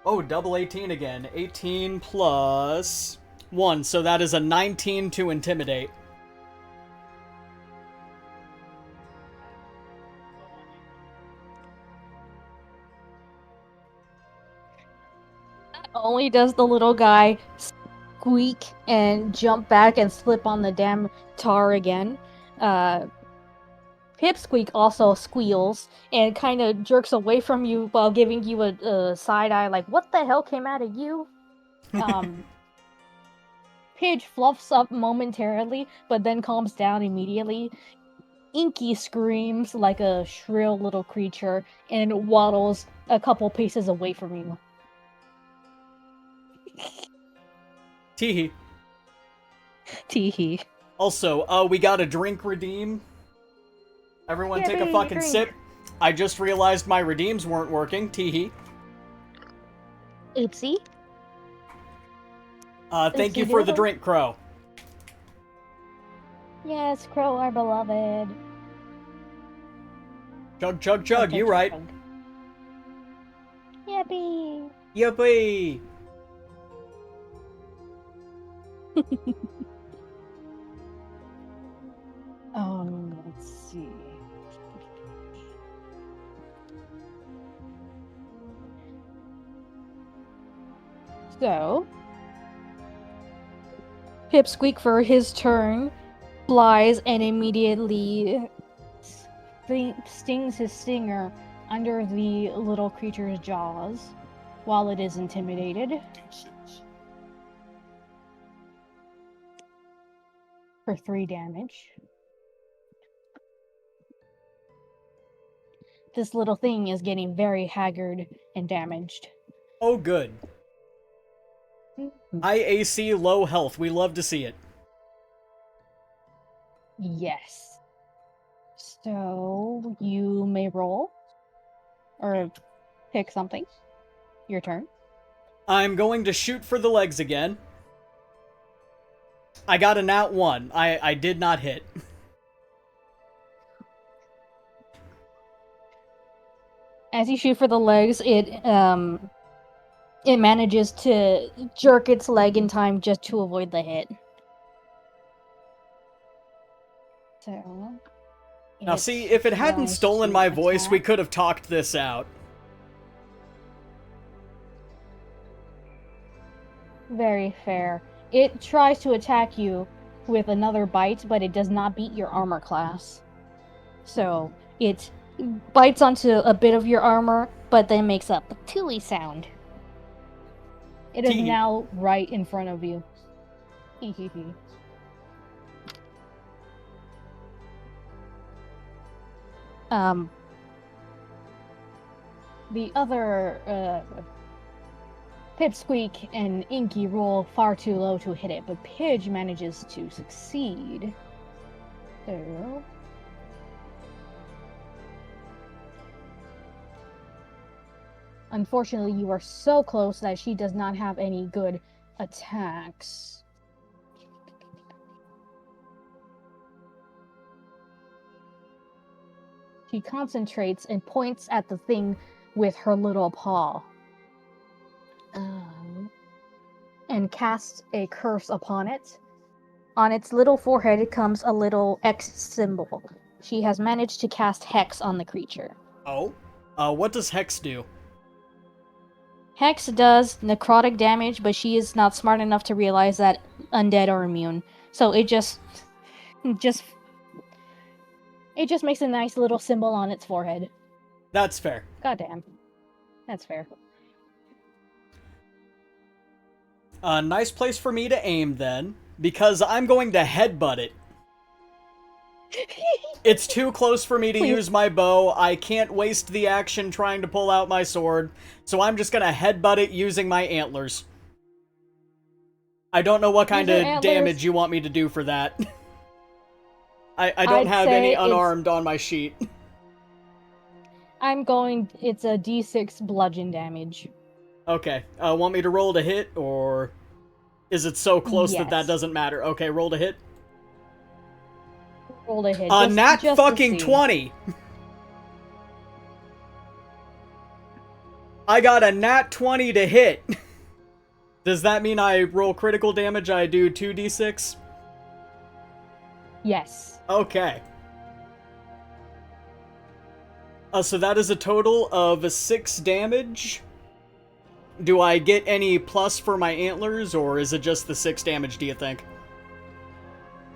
Oh, double 18 again. 18 plus 1, so that is a 19 to intimidate. only does the little guy squeak and jump back and slip on the damn tar again. Pipsqueak also squeals and kind of jerks away from you while giving you a side eye, like, what the hell came out of you? Pidge fluffs up momentarily, but then calms down immediately. Inky screams like a shrill little creature and waddles a couple paces away from you. Teehee. Teehee. Also, we got a drink redeem. Everyone take a Yippee, fucking drink. sip. I just realized my redeems weren't working. Teehee. Oopsie. Thank you for the drink, Crow. Yes, Crow, our beloved. Chug, chug, chug, you right. Yippee! Yippee! Let's see. So, Pipsqueak for his turn flies and immediately stings his stinger under the little creature's jaws while it is intimidated. For 3 damage. This little thing is getting very haggard and damaged. Oh, good. IAC low health. We love to see it. Yes. So, you may roll. Or pick something. Your turn. I'm going to shoot for the legs again. I got a nat 1. I did not hit. As you shoot for the legs, it manages to jerk its leg in time just to avoid the hit. So... Now see, if it hadn't stolen my voice, we could have talked this out. Very fair. It tries to attack you with another bite, but it does not beat your armor class. So, it bites onto a bit of your armor, but then makes a patooey sound. It is now right in front of you. Hehehe. The other, Pipsqueak and Inky roll far too low to hit it, but Pidge manages to succeed. So... Unfortunately, you are so close that she does not have any good attacks. She concentrates and points at the thing with her little paw. And casts a curse upon it. On its little forehead comes a little X symbol. She has managed to cast Hex on the creature. Oh? What does Hex do? Hex does necrotic damage, but she is not smart enough to realize that undead are immune. So it just makes a nice little symbol on its forehead. That's fair. Goddamn. That's fair. A nice place for me to aim, then, because I'm going to headbutt it. It's too close for me to use my bow. I can't waste the action trying to pull out my sword, so I'm just gonna headbutt it using my antlers. I don't know what kind of damage you want me to do for that. I don't have any unarmed on my sheet. It's a d6 bludgeon damage. Okay, want me to roll to hit, or is it so close that doesn't matter? Okay, roll to hit. Roll to hit. Nat fucking 20! I got a nat 20 to hit. Does that mean I roll critical damage? I do 2d6? Yes. Okay. So that is a total of 6 damage. Do I get any plus for my antlers, or is it just the 6 damage, do you think?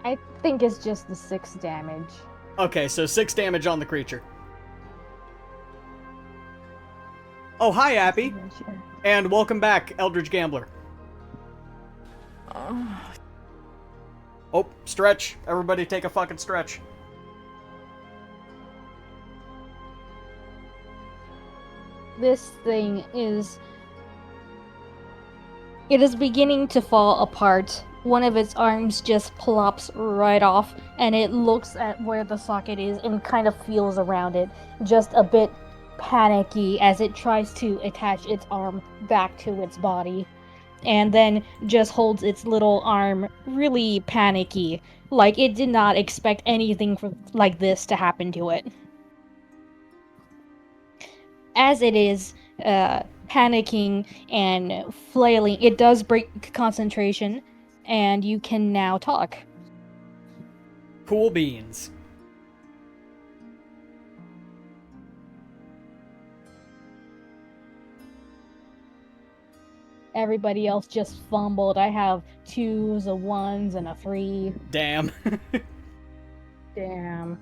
I think it's just the 6 damage. Okay, so 6 damage on the creature. Oh, hi, Appy. And welcome back, Eldritch Gambler. Oh, stretch. Everybody take a fucking stretch. This thing is... It is beginning to fall apart. One of its arms just plops right off, and it looks at where the socket is and kind of feels around it, just a bit panicky as it tries to attach its arm back to its body. And then just holds its little arm really panicky, like it did not expect anything like this to happen to it. As it is panicking and flailing, it does break concentration, and you can now talk. Cool beans. Everybody else just fumbled. I have 2s, a 1s, and a 3. Damn. Damn.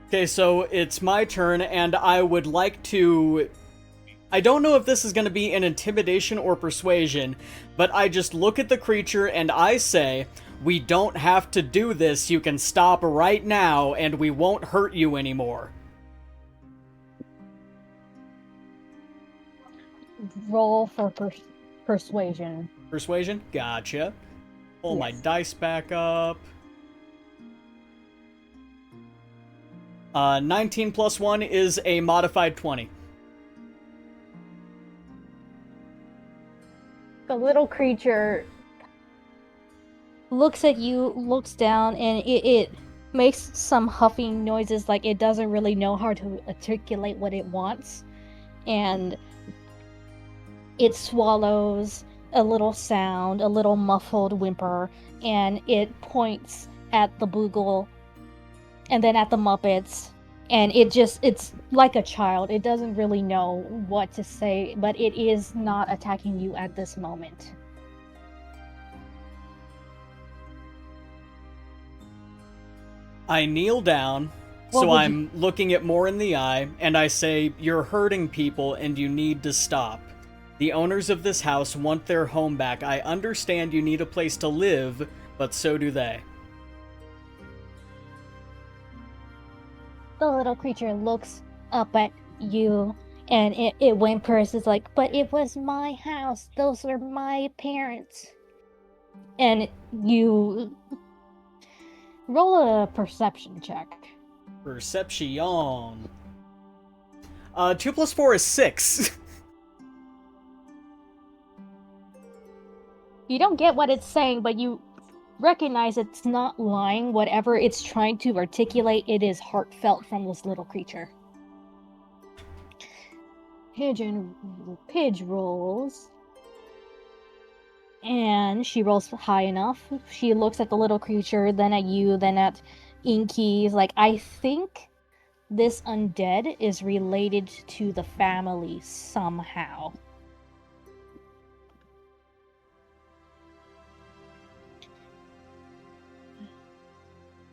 Okay, so it's my turn, and I would like to... I don't know if this is going to be an intimidation or persuasion, but I just look at the creature and I say, we don't have to do this, you can stop right now, and we won't hurt you anymore. Roll for persuasion. Persuasion? Gotcha. Pull my dice back up. 19 plus 1 is a modified 20. The little creature looks at you, looks down, and it makes some huffing noises like it doesn't really know how to articulate what it wants. And it swallows a little sound, a little muffled whimper, and it points at the Boogle and then at the Muppets. And it's like a child. It doesn't really know what to say, but it is not attacking you at this moment. I kneel down, so I'm looking it more in the eye, and I say, you're hurting people and you need to stop. The owners of this house want their home back. I understand you need a place to live, but so do they. The little creature looks up at you, and it whimpers. It's like, but it was my house. Those are my parents. And you roll a perception check. Perception. 2 plus 4 is 6. You don't get what it's saying, but you recognize it's not lying. Whatever it's trying to articulate, it is heartfelt from this little creature. Pidge rolls. And she rolls high enough. She looks at the little creature, then at you, then at Inky's. Like, I think this undead is related to the family somehow.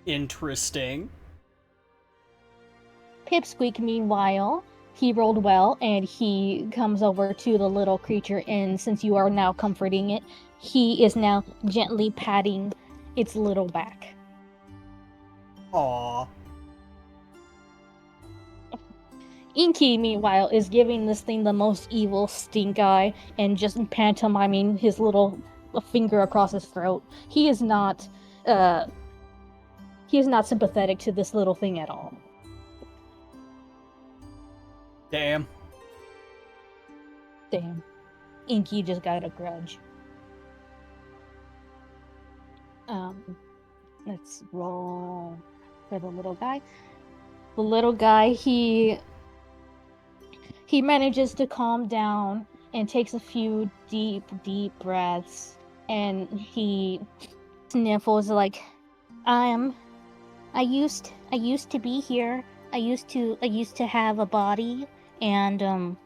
Interesting. Pipsqueak, meanwhile, he rolled well, and he comes over to the little creature, and since you are now comforting it, he is now gently patting its little back. Aww. Inky, meanwhile, is giving this thing the most evil stink eye, and just pantomiming his little finger across his throat. He is not sympathetic to this little thing at all. Damn. Inky just got a grudge. Let's roll for the little guy. The little guy, he manages to calm down and takes a few deep breaths, and he sniffles like, I used to be here. I used to have a body, and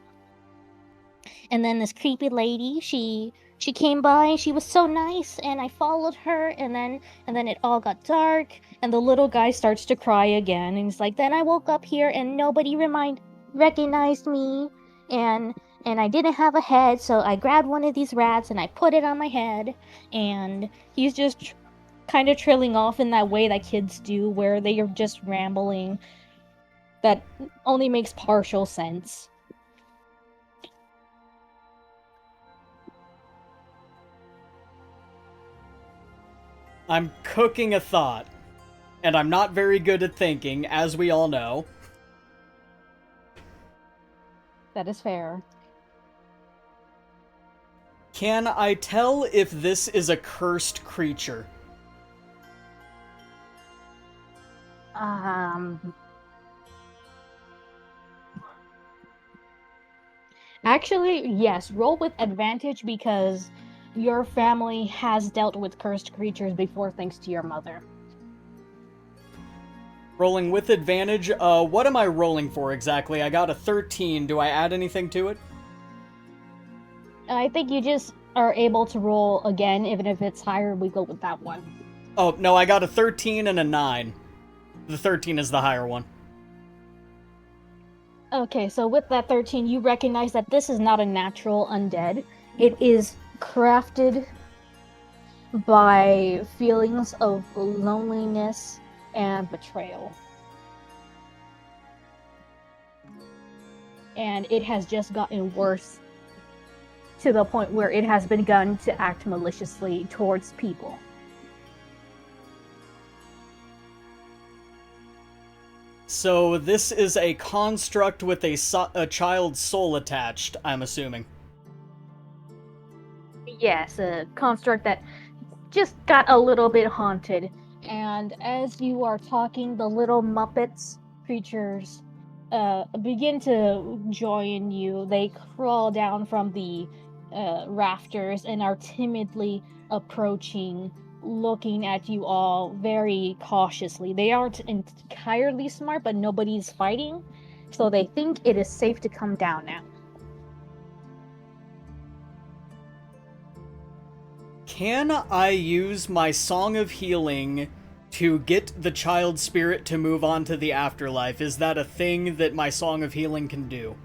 And then this creepy lady, she came by and she was so nice, and I followed her, and then it all got dark, and the little guy starts to cry again, and he's like, then I woke up here and nobody recognized me, and and I didn't have a head, so I grabbed one of these rats and I put it on my head, and he's just kind of trilling off in that way that kids do, where they are just rambling that only makes partial sense. I'm cooking a thought, and I'm not very good at thinking, as we all know. That is fair. Can I tell if this is a cursed creature? Actually, yes, roll with advantage because your family has dealt with cursed creatures before thanks to your mother. Rolling with advantage, what am I rolling for exactly? I got a 13. Do I add anything to it? I think you just are able to roll again, even if it's higher, we go with that one. Oh, no, I got a 13 and a 9. The 13 is the higher one. Okay, so with that 13, you recognize that this is not a natural undead. It is crafted by feelings of loneliness and betrayal. And it has just gotten worse to the point where it has begun to act maliciously towards people. So this is a construct with a child's soul attached, I'm assuming. Yes, a construct that just got a little bit haunted. And as you are talking, the little Muppets creatures begin to join you. They crawl down from the rafters and are timidly approaching, looking at you all very cautiously. They aren't entirely smart, but nobody's fighting, so they think it is safe to come down now. Can I use my Song of Healing to get the child spirit to move on to the afterlife? Is that a thing that my Song of Healing can do?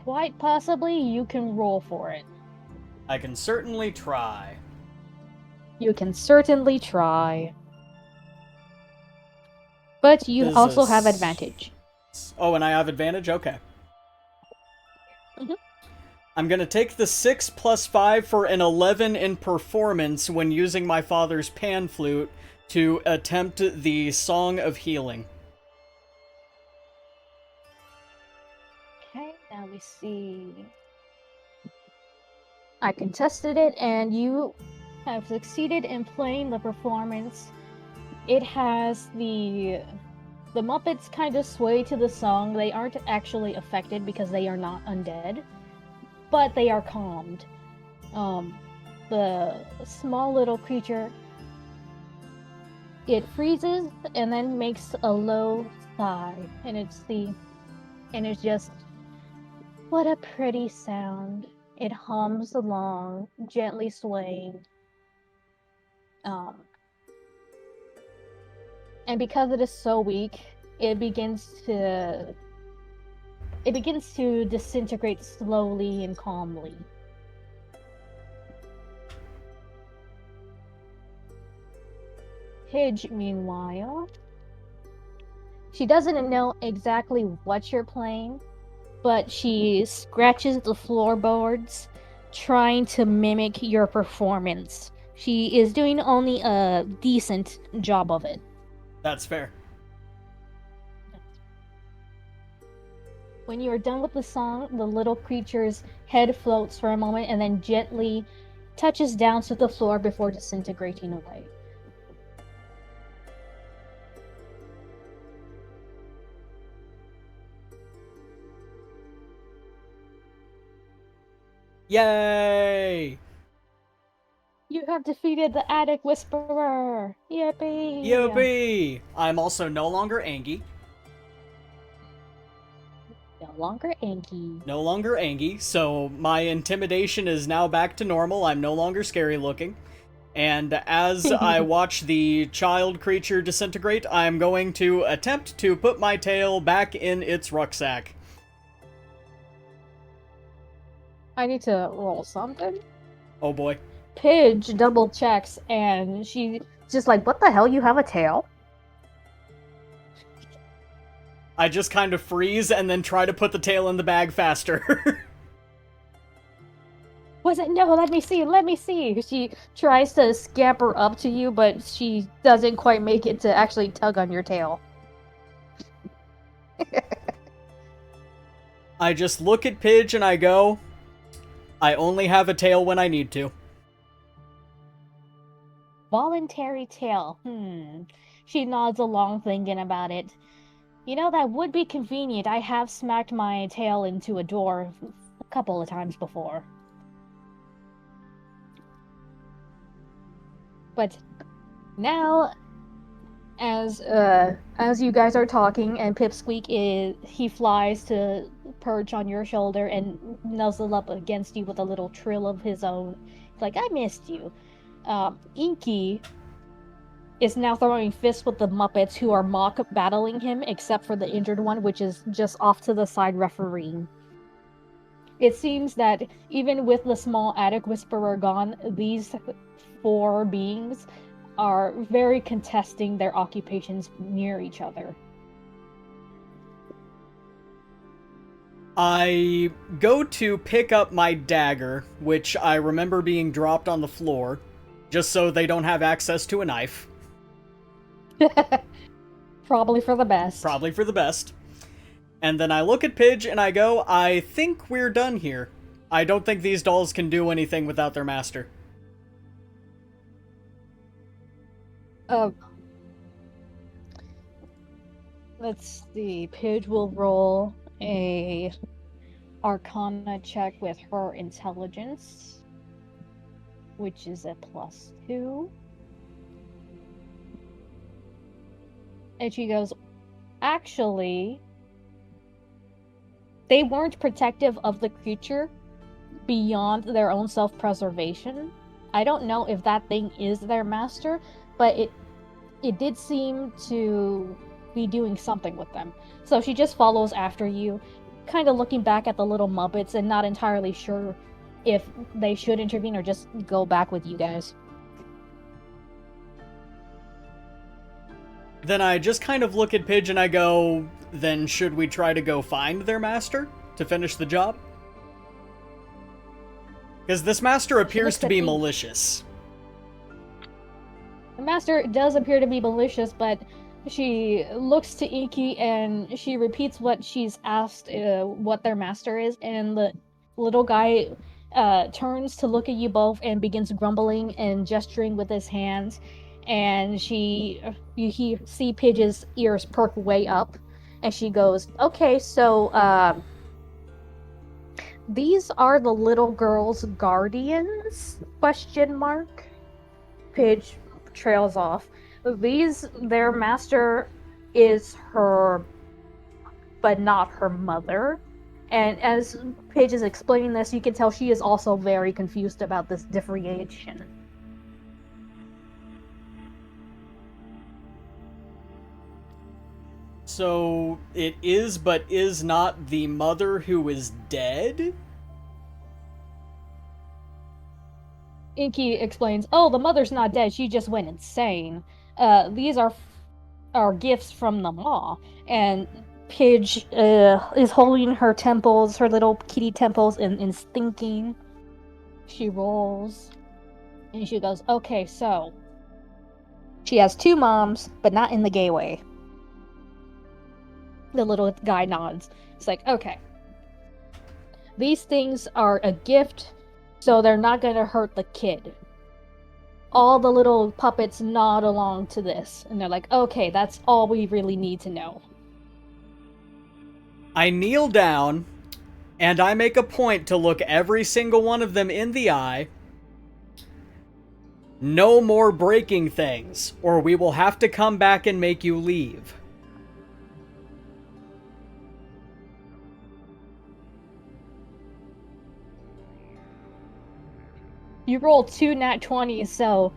Quite possibly, you can roll for it. I can certainly try. You can certainly try. But you also have advantage. Oh, and I have advantage? Okay. Mhm. I'm gonna take the 6 plus 5 for an 11 in performance when using my father's pan flute to attempt the Song of Healing. Okay, now we see. I contested it, and you have succeeded in playing the performance. It has the Muppets kind of sway to the song. They aren't actually affected because they are not undead, but they are calmed. The small little creature, it freezes and then makes a low sigh, and it's just, what a pretty sound. It hums along, gently swaying. And because it is so weak, it begins to disintegrate slowly and calmly. Pidge, meanwhile, she doesn't know exactly what you're playing, but she scratches the floorboards, trying to mimic your performance. She is doing only a decent job of it. That's fair. When you are done with the song, the little creature's head floats for a moment and then gently touches down to the floor before disintegrating away. Yay! You have defeated the Attic Whisperer! Yippee! Yippee! I'm also no longer Angie. No. No longer Anki. No longer Angie, so my intimidation is now back to normal. I'm no longer scary looking. And as I watch the child creature disintegrate, I'm going to attempt to put my tail back in its rucksack. I need to roll something. Oh boy. Pidge double checks and she just like, what the hell, you have a tail? I just kind of freeze and then try to put the tail in the bag faster. Was it? No, let me see, let me see. She tries to scamper up to you, but she doesn't quite make it to actually tug on your tail. I just look at Pidge and I go, I only have a tail when I need to. Voluntary tail. She nods along thinking about it. You know, that would be convenient. I have smacked my tail into a door a couple of times before. But now, as you guys are talking, and Pipsqueak he flies to perch on your shoulder and nuzzle up against you with a little trill of his own. It's like, I missed you. Inky is now throwing fists with the Muppets who are mock battling him, except for the injured one, which is just off to the side refereeing. It seems that even with the small attic whisperer gone, these 4 beings are very contesting their occupations near each other. I go to pick up my dagger, which I remember being dropped on the floor, just so they don't have access to a knife. Probably for the best. Probably for the best. And then I look at Pidge and I go, I think we're done here. I don't think these dolls can do anything without their master. Let's see. Pidge will roll a Arcana check with her intelligence, which is a +2. And she goes, actually, they weren't protective of the creature beyond their own self-preservation. I don't know if that thing is their master, but it did seem to be doing something with them. So she just follows after you, kind of looking back at the little Muppets and not entirely sure if they should intervene or just go back with you guys. Then I just kind of look at Pidge and I go, then should we try to go find their master to finish the job? Because this master appears to be malicious. The master does appear to be malicious, but she looks to Inky and she repeats what she's asked, what their master is, and the little guy turns to look at you both and begins grumbling and gesturing with his hands. And you see Pidge's ears perk way up, and she goes, okay, so these are the little girl's guardians? ? Pidge trails off. Their master is her, but not her mother. And as Pidge is explaining this, you can tell she is also very confused about this differentiation. So it is, but is not the mother who is dead? Inky explains, oh, the mother's not dead, she just went insane. These are gifts from the maw. And Pidge is holding her temples, her little kitty temples, and is thinking. She rolls. And she goes, okay, so she has 2 moms, but not in the gay way. The little guy nods. It's like, okay. These things are a gift, so they're not going to hurt the kid. All the little puppets nod along to this, and they're like, okay, that's all we really need to know. I kneel down, and I make a point to look every single one of them in the eye. No more breaking things, or we will have to come back and make you leave. You roll 2 nat 20s, so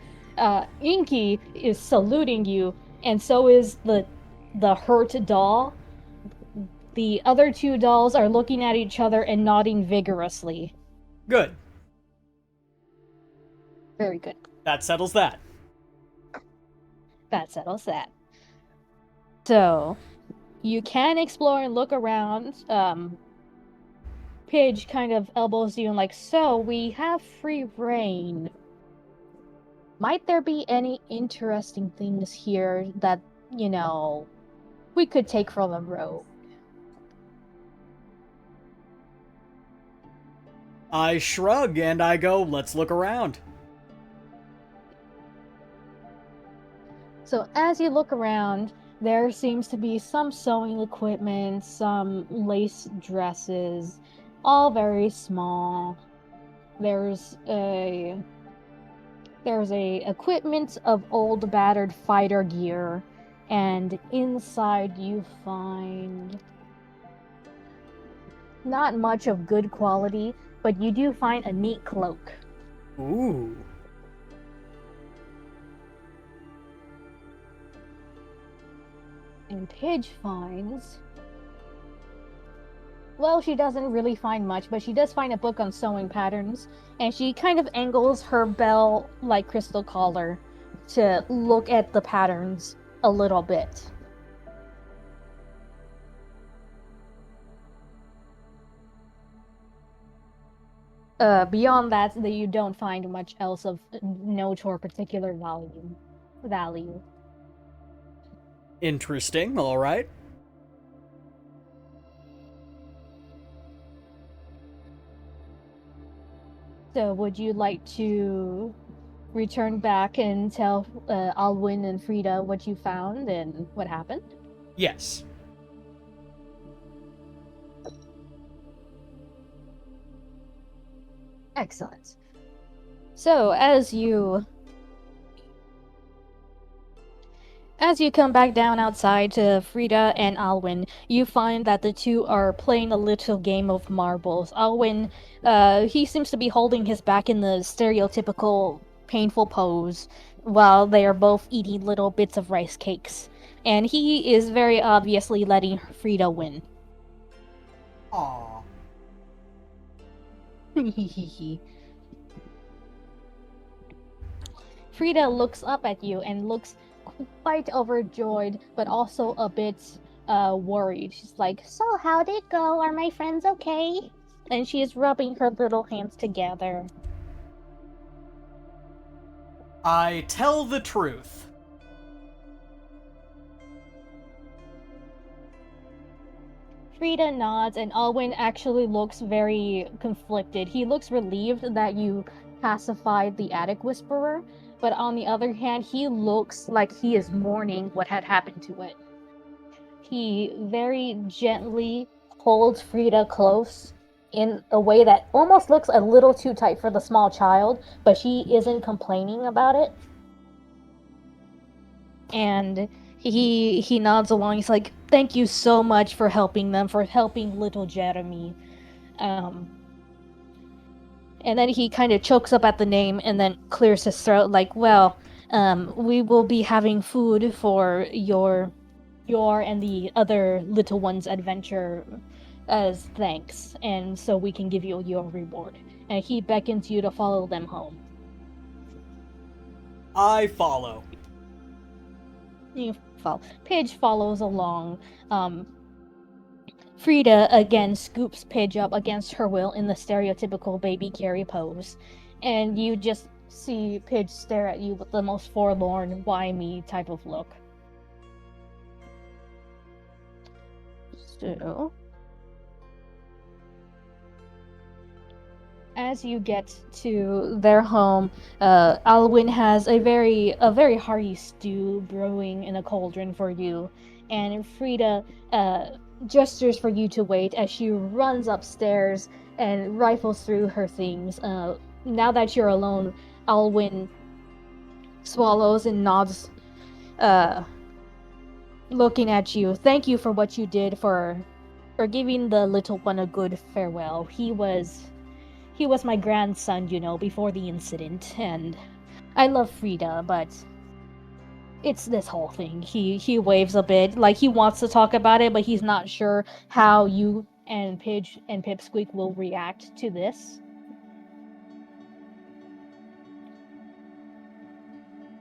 Inky is saluting you, and so is the hurt doll. The other 2 dolls are looking at each other and nodding vigorously. Good. Very good. That settles that. That settles that. So, you can explore and look around. Pidge kind of elbows you and like, so we have free reign. Might there be any interesting things here that, we could take from a road? I shrug and I go, let's look around. So as you look around, there seems to be some sewing equipment, some lace dresses, all very small. There's a equipment of old battered fighter gear, and inside you find not much of good quality, but you do find a neat cloak. Ooh. And Pidge finds... Well, she doesn't really find much, but she does find a book on sewing patterns, and she kind of angles her bell-like crystal collar to look at the patterns a little bit. Beyond that, you don't find much else of note or particular value. Interesting, alright. So, would you like to return back and tell Alwyn and Frida what you found and what happened? Yes. Excellent. So, as you come back down outside to Frida and Alwyn, you find that the two are playing a little game of marbles. Alwyn, he seems to be holding his back in the stereotypical painful pose, while they are both eating little bits of rice cakes. And he is very obviously letting Frida win. Aww. Frida looks up at you and looks quite overjoyed, but also a bit worried. She's like, so how'd it go? Are my friends okay? And she is rubbing her little hands together. I tell the truth. Frida nods, and Alwyn actually looks very conflicted. He looks relieved that you pacified the attic whisperer, but on the other hand, he looks like he is mourning what had happened to it. He very gently holds Frida close in a way that almost looks a little too tight for the small child, but she isn't complaining about it. And he nods along. He's like, thank you so much for helping them, for helping little Jeremy. And then he kind of chokes up at the name and then clears his throat like, well, we will be having food for your and the other little one's adventure as thanks, and so we can give you your reward. And he beckons you to follow them home. I follow. You follow. Pidge follows along. Frida again scoops Pidge up against her will in the stereotypical baby carry pose, and you just see Pidge stare at you with the most forlorn, why me type of look. So, as you get to their home, Alwyn has a very hearty stew brewing in a cauldron for you, and Frida gestures for you to wait as she runs upstairs and rifles through her things. Now that you're alone, Alwyn swallows and nods, looking at you. Thank you for what you did for giving the little one a good farewell. He was he was my grandson, you know, before the incident, and I love Frida, but it's this whole thing. He waves a bit, like he wants to talk about it, but he's not sure how you and Pidge and Pipsqueak will react to this.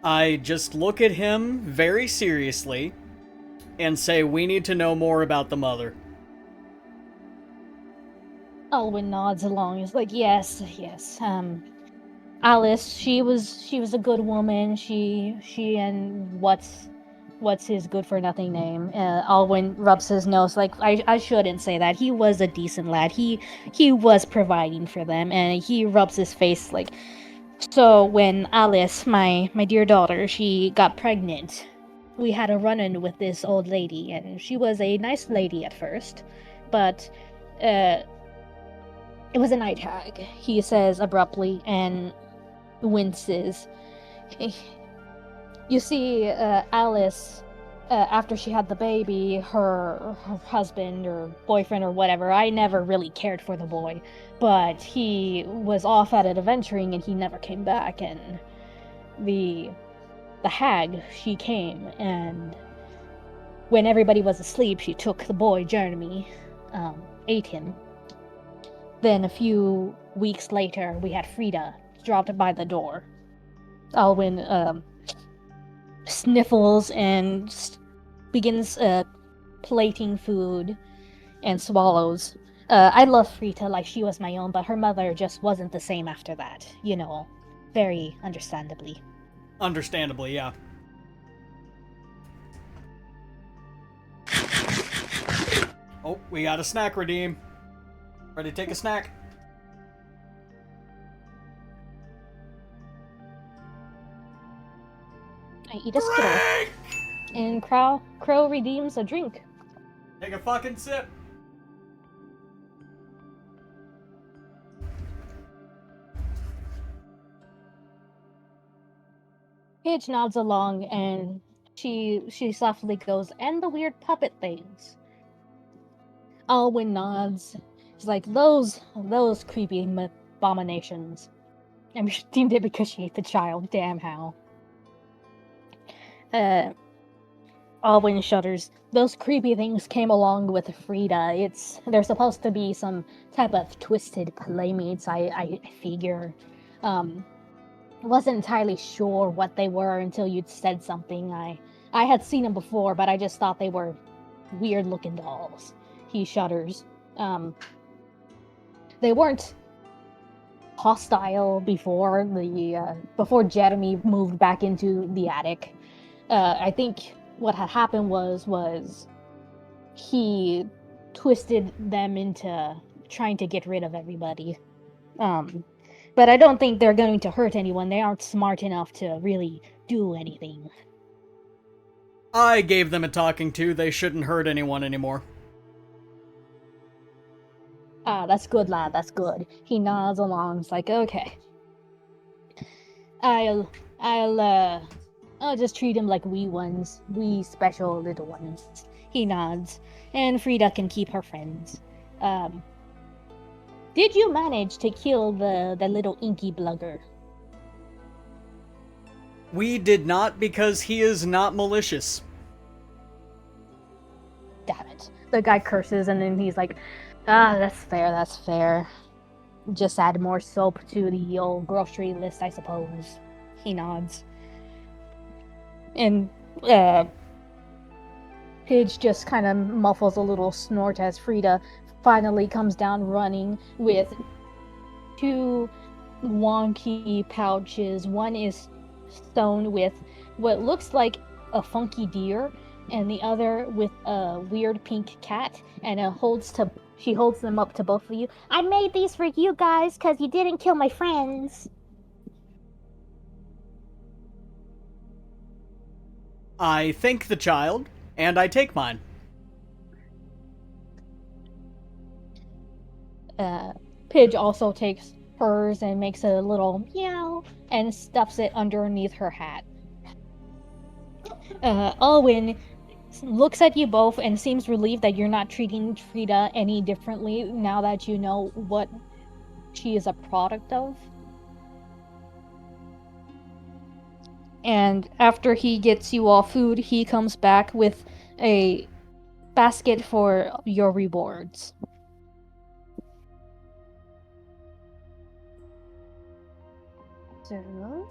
I just look at him very seriously and say, we need to know more about the mother. Alwyn nods along. He's like, yes. Alice, she was a good woman. She and what's his good for nothing name? Alwyn rubs his nose like I shouldn't say that. He was a decent lad. He was providing for them, and he rubs his face like. So when Alice, my dear daughter, she got pregnant, we had a run-in with this old lady, and she was a nice lady at first, but it was a night hag, he says abruptly, and winces. You see, Alice, after she had the baby, her husband or boyfriend or whatever, I never really cared for the boy, but he was off at it adventuring and he never came back, and the hag, she came, and when everybody was asleep, she took the boy, Jeremy, ate him. Then a few weeks later, we had Frida dropped by the door. Alwyn sniffles and begins plating food and swallows. I love Frida like she was my own, but her mother just wasn't the same after that, you know, very understandably. Understandably, yeah. Oh, we got a snack redeem. Ready to take a snack? I eat a Skittle. And Crow redeems a drink. Take a fucking sip. Paige nods along and she softly goes, and the weird puppet things. Alwyn nods. She's like, those creepy abominations. And she deemed it because she ate the child. Damn how. Alwyn shudders. Those creepy things came along with Frida. They're supposed to be some type of twisted playmates, I figure. Wasn't entirely sure what they were until you'd said something. I had seen them before, but I just thought they were weird looking dolls. He shudders. They weren't hostile before before Jeremy moved back into the attic. I think what had happened was he twisted them into trying to get rid of everybody. But I don't think they're going to hurt anyone. They aren't smart enough to really do anything. I gave them a talking to. They shouldn't hurt anyone anymore. Ah, that's good, lad. That's good. He nods along. It's like, okay. I'll just treat him like wee ones. Wee special little ones. He nods. And Frida can keep her friends. Did you manage to kill the little inky blugger? We did not, because he is not malicious. Damn it. The guy curses and then he's like, that's fair. Just add more soap to the old grocery list, I suppose. He nods. And, Pidge just kind of muffles a little snort as Frida finally comes down running with two wonky pouches. One is sewn with what looks like a funky deer, and the other with a weird pink cat, and she holds them up to both of you. I made these for you guys because you didn't kill my friends. I thank the child, and I take mine. Pidge also takes hers and makes a little meow and stuffs it underneath her hat. Alwyn looks at you both and seems relieved that you're not treating Frida any differently now that you know what she is a product of. And after he gets you all food, he comes back with a basket for your rewards. So,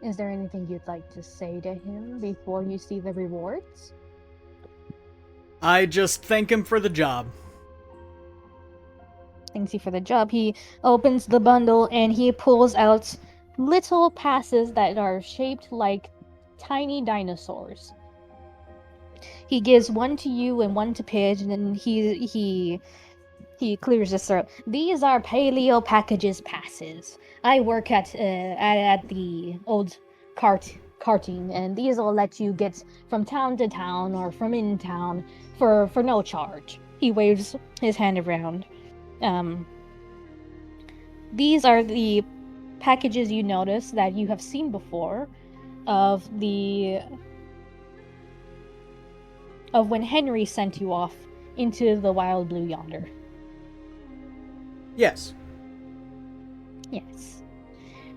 is there anything you'd like to say to him before you see the rewards? I just thank him for the job. Thanks you for the job. He opens the bundle and he pulls out little passes that are shaped like tiny dinosaurs. He gives one to you and one to Pidge, and then he clears his throat. These are paleo packages passes. I work at the old carting, and these will let you get from town to town or from in town for no charge. He waves his hand around. These are the packages you notice that you have seen before of when Henry sent you off into the wild blue yonder. Yes. Yes.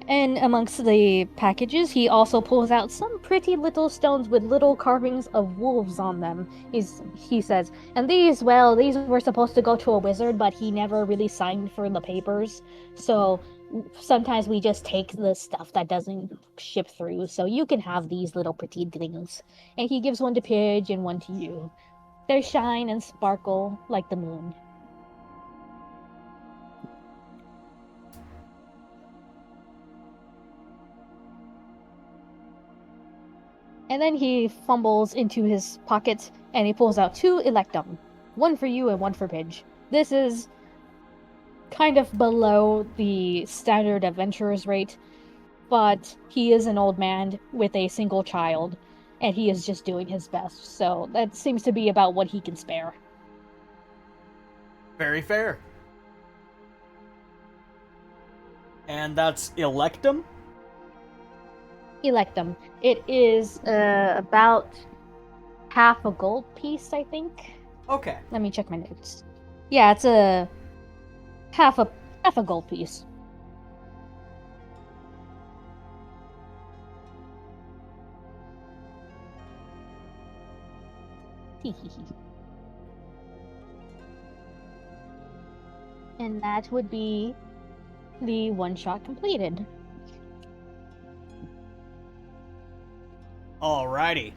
And amongst the packages, he also pulls out some pretty little stones with little carvings of wolves on them. He says, and these were supposed to go to a wizard, but he never really signed for the papers. So sometimes we just take the stuff that doesn't ship through. So you can have these little pretty things. And he gives one to Pidge and one to you. They shine and sparkle like the moon. And then he fumbles into his pocket and he pulls out 2 Electum. One for you and one for Pidge. This is kind of below the standard adventurer's rate, but he is an old man with a single child, and he is just doing his best. So that seems to be about what he can spare. Very fair. And that's Electum? Electum. It is about half a gold piece, I think. Okay. Let me check my notes. Yeah, it's a half a gold piece. And that would be the one shot completed. Alrighty.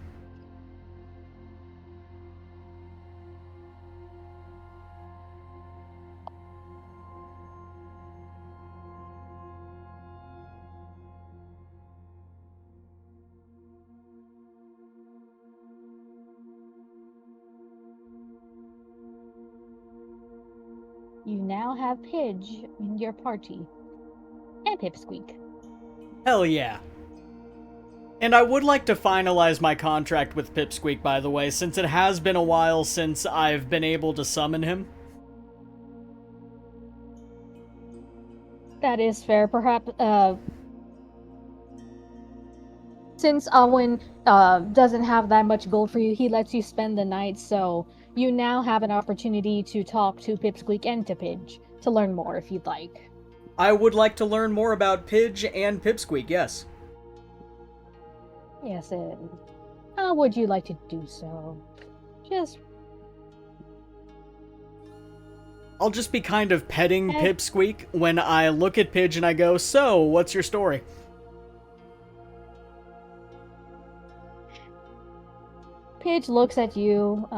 You now have Pidge in your party. And Pipsqueak. Hell yeah. And I would like to finalize my contract with Pipsqueak, by the way, since it has been a while since I've been able to summon him. That is fair. Perhaps, since Alwyn doesn't have that much gold for you, he lets you spend the night, so you now have an opportunity to talk to Pipsqueak and to Pidge to learn more if you'd like. I would like to learn more about Pidge and Pipsqueak, yes. Yes, how would you like to do so? I'll just be kind of petting Pipsqueak when I look at Pidge and I go, so, what's your story? Pidge looks at you.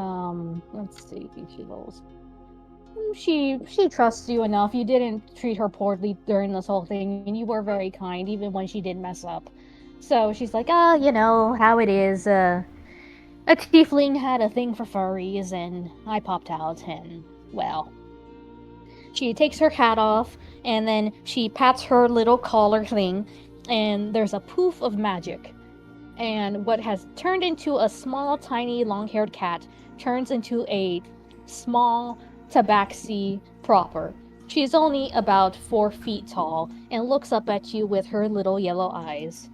Let's see if she rolls. She trusts you enough. You didn't treat her poorly during this whole thing, and you were very kind, even when she did mess up. So she's like, you know how it is. A tiefling had a thing for furries, and I popped out, and well. She takes her hat off, and then she pats her little collar thing, and there's a poof of magic. And what has turned into a small, tiny, long-haired cat turns into a small tabaxi proper. She's only about 4 feet tall and looks up at you with her little yellow eyes.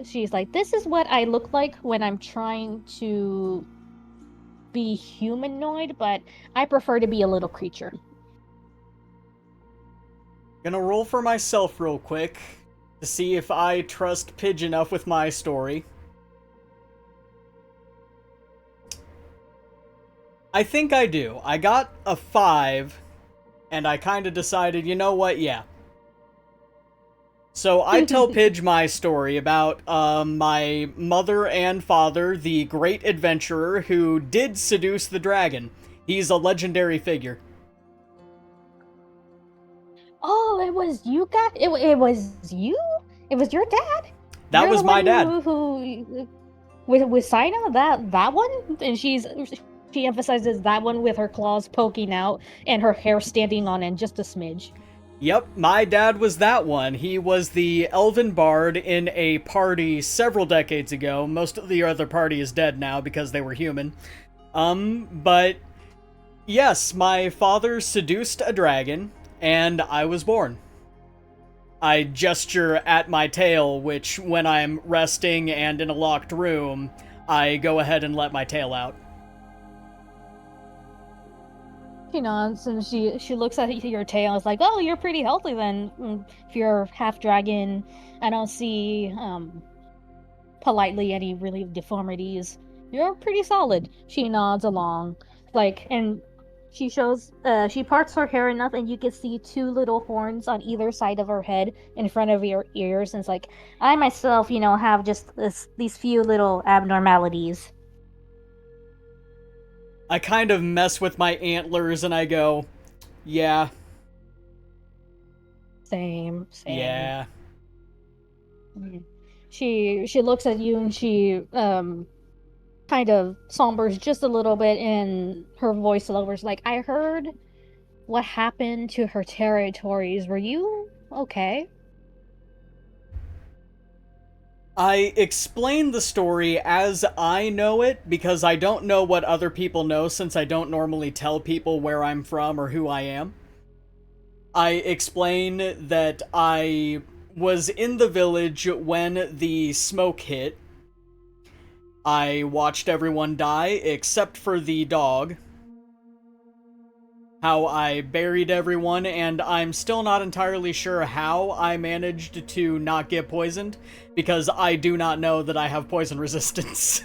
She's like, this is what I look like when I'm trying to be humanoid, but I prefer to be a little creature. Gonna roll for myself real quick to see if I trust Pidge enough with my story. I think I do. I got a 5, and I kind of decided, you know what, yeah. So I tell Pidge my story about my mother and father, the great adventurer who did seduce the dragon. He's a legendary figure. Oh, it was you guys. It was you. It was your dad. That You're was the my one dad. who with Sina, that one, and she emphasizes that one with her claws poking out and her hair standing on end just a smidge. Yep, my dad was that one. He was the elven bard in a party several decades ago. Most of the other party is dead now because they were human. But yes, my father seduced a dragon, and I was born. I gesture at my tail, which, when I'm resting and in a locked room, I go ahead and let my tail out. She nods and she looks at your tail and is like, "Oh, you're pretty healthy then. If you're half dragon, I don't see politely any really deformities. You're pretty solid." She nods along, and she parts her hair enough, and you can see two little horns on either side of her head in front of your ears, and it's like, I myself, have just these few little abnormalities. I kind of mess with my antlers and I go, yeah, Same. yeah. Mhm. She looks at you and she kind of sombers just a little bit, and her voice lowers like, "I heard what happened to her territories. Were you okay?" I explain the story as I know it because I don't know what other people know since I don't normally tell people where I'm from or who I am. I explain that I was in the village when the smoke hit. I watched everyone die except for the dog. How I buried everyone, and I'm still not entirely sure how I managed to not get poisoned, because I do not know that I have poison resistance.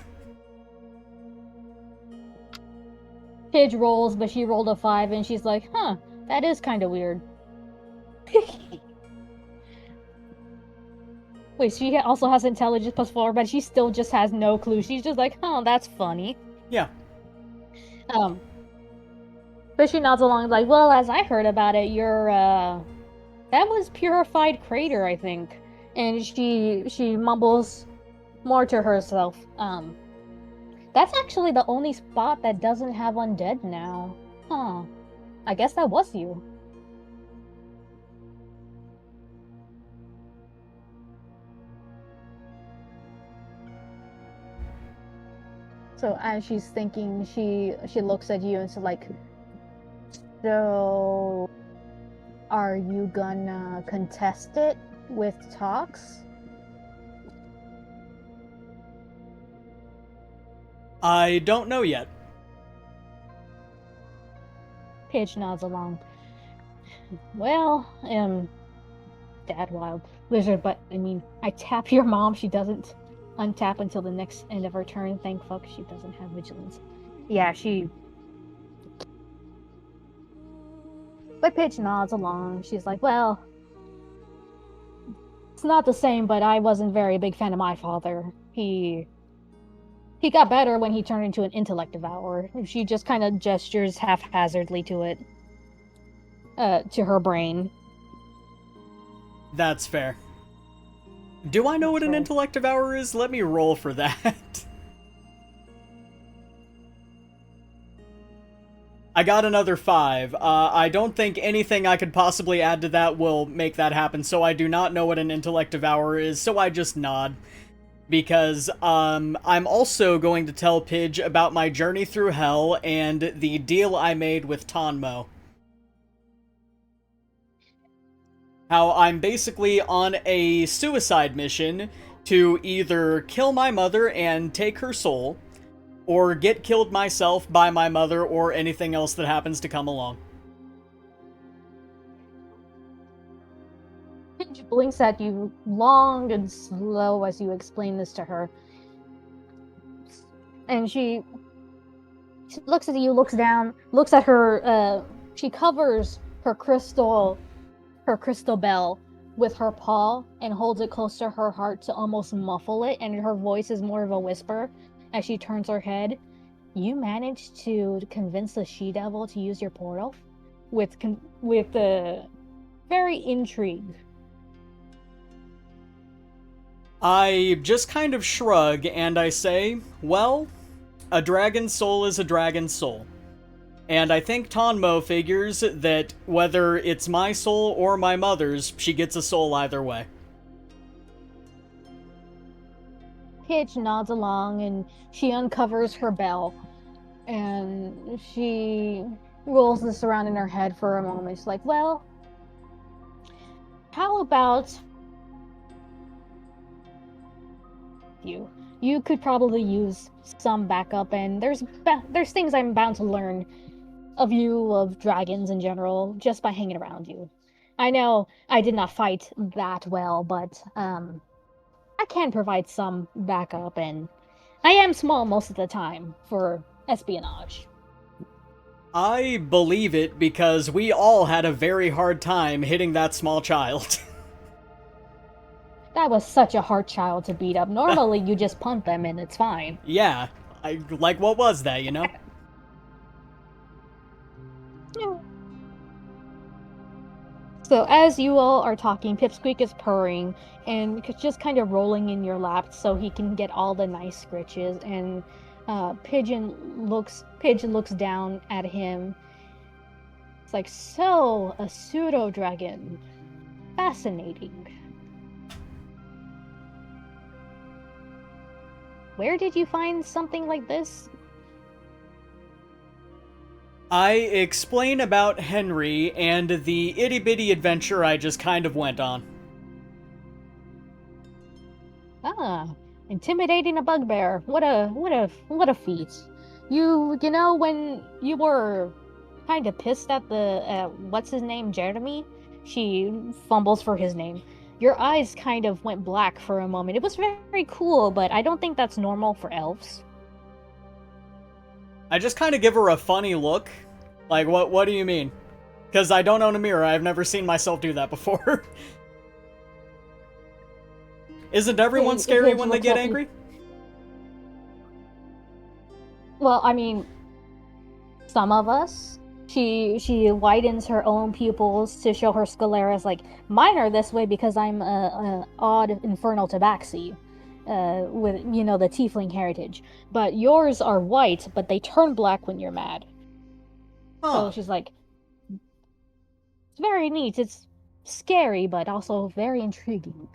Pidge rolls, but she rolled a 5, and she's like, "Huh, that is kind of weird." Wait, she also has intelligence +4, but she still just has no clue. She's just like, "Huh, that's funny." Yeah. Um, but she nods along like, "Well, as I heard about it, that was Purified Crater, I think." And she mumbles more to herself. That's actually the only spot that doesn't have undead now. Huh. I guess that was you. So as she's thinking, she looks at you and says like, "So are you gonna contest it with talks?" I don't know yet. Paige nods along. "Well, Dad Wild Lizard, but I mean, I tap your mom, she doesn't untap until the next end of her turn. Thank fuck she doesn't have vigilance." Yeah, But Paige nods along. She's like, "Well, it's not the same, but I wasn't very big fan of my father. He got better when he turned into an intellect devourer." She just kind of gestures haphazardly to it, to her brain. That's fair. Do I know what an intellect devourer is? Let me roll for that. I got another 5. I don't think anything I could possibly add to that will make that happen, so I do not know what an intellect devourer is, so I just nod. Because, I'm also going to tell Pidge about my journey through hell and the deal I made with Tonmo. How I'm basically on a suicide mission to either kill my mother and take her soul, or get killed myself by my mother or anything else that happens to come along. She blinks at you long and slow as you explain this to her. And she looks at you, looks down, looks at her, she covers her crystal bell with her paw and holds it close to her heart to almost muffle it, and her voice is more of a whisper as she turns her head. You managed to convince the she-devil to use your portal? With very intrigued. I just kind of shrug and I say, well, a dragon's soul is a dragon's soul. And I think Tonmo figures that whether it's my soul or my mother's, she gets a soul either way. Pidge nods along and she uncovers her bell and she rolls this around in her head for a moment. She's like, well, how about you could probably use some backup, and there's things I'm bound to learn of you, of dragons in general, just by hanging around you. I know I did not fight that well, but I can provide some backup, and I am small most of the time for espionage. I believe it because we all had a very hard time hitting that small child. That was such a hard child to beat up. Normally, you just punt them and it's fine. Yeah, like what was that, you know? So as you all are talking, Pipsqueak is purring and just kind of rolling in your lap so he can get all the nice scritches. And Pidge looks down at him. It's like, so a pseudo dragon, fascinating. Where did you find something like this? I explain about Henry and the itty-bitty adventure I just kind of went on. Ah, intimidating a bugbear. What a feat. You know, when you were kind of pissed at the what's his name, Jeremy? She fumbles for his name. Your eyes kind of went black for a moment. It was very cool, but I don't think that's normal for elves. I just kind of give her a funny look. Like, what do you mean? Because I don't own a mirror. I've never seen myself do that before. Isn't everyone scary when they get angry? Well, I mean, some of us. She widens her own pupils to show her sclera's, like, mine are this way because I'm a odd infernal tabaxi, with, you know, the tiefling heritage. But yours are white, but they turn black when you're mad. Huh. So she's like, it's very neat. It's scary, but also very intriguing.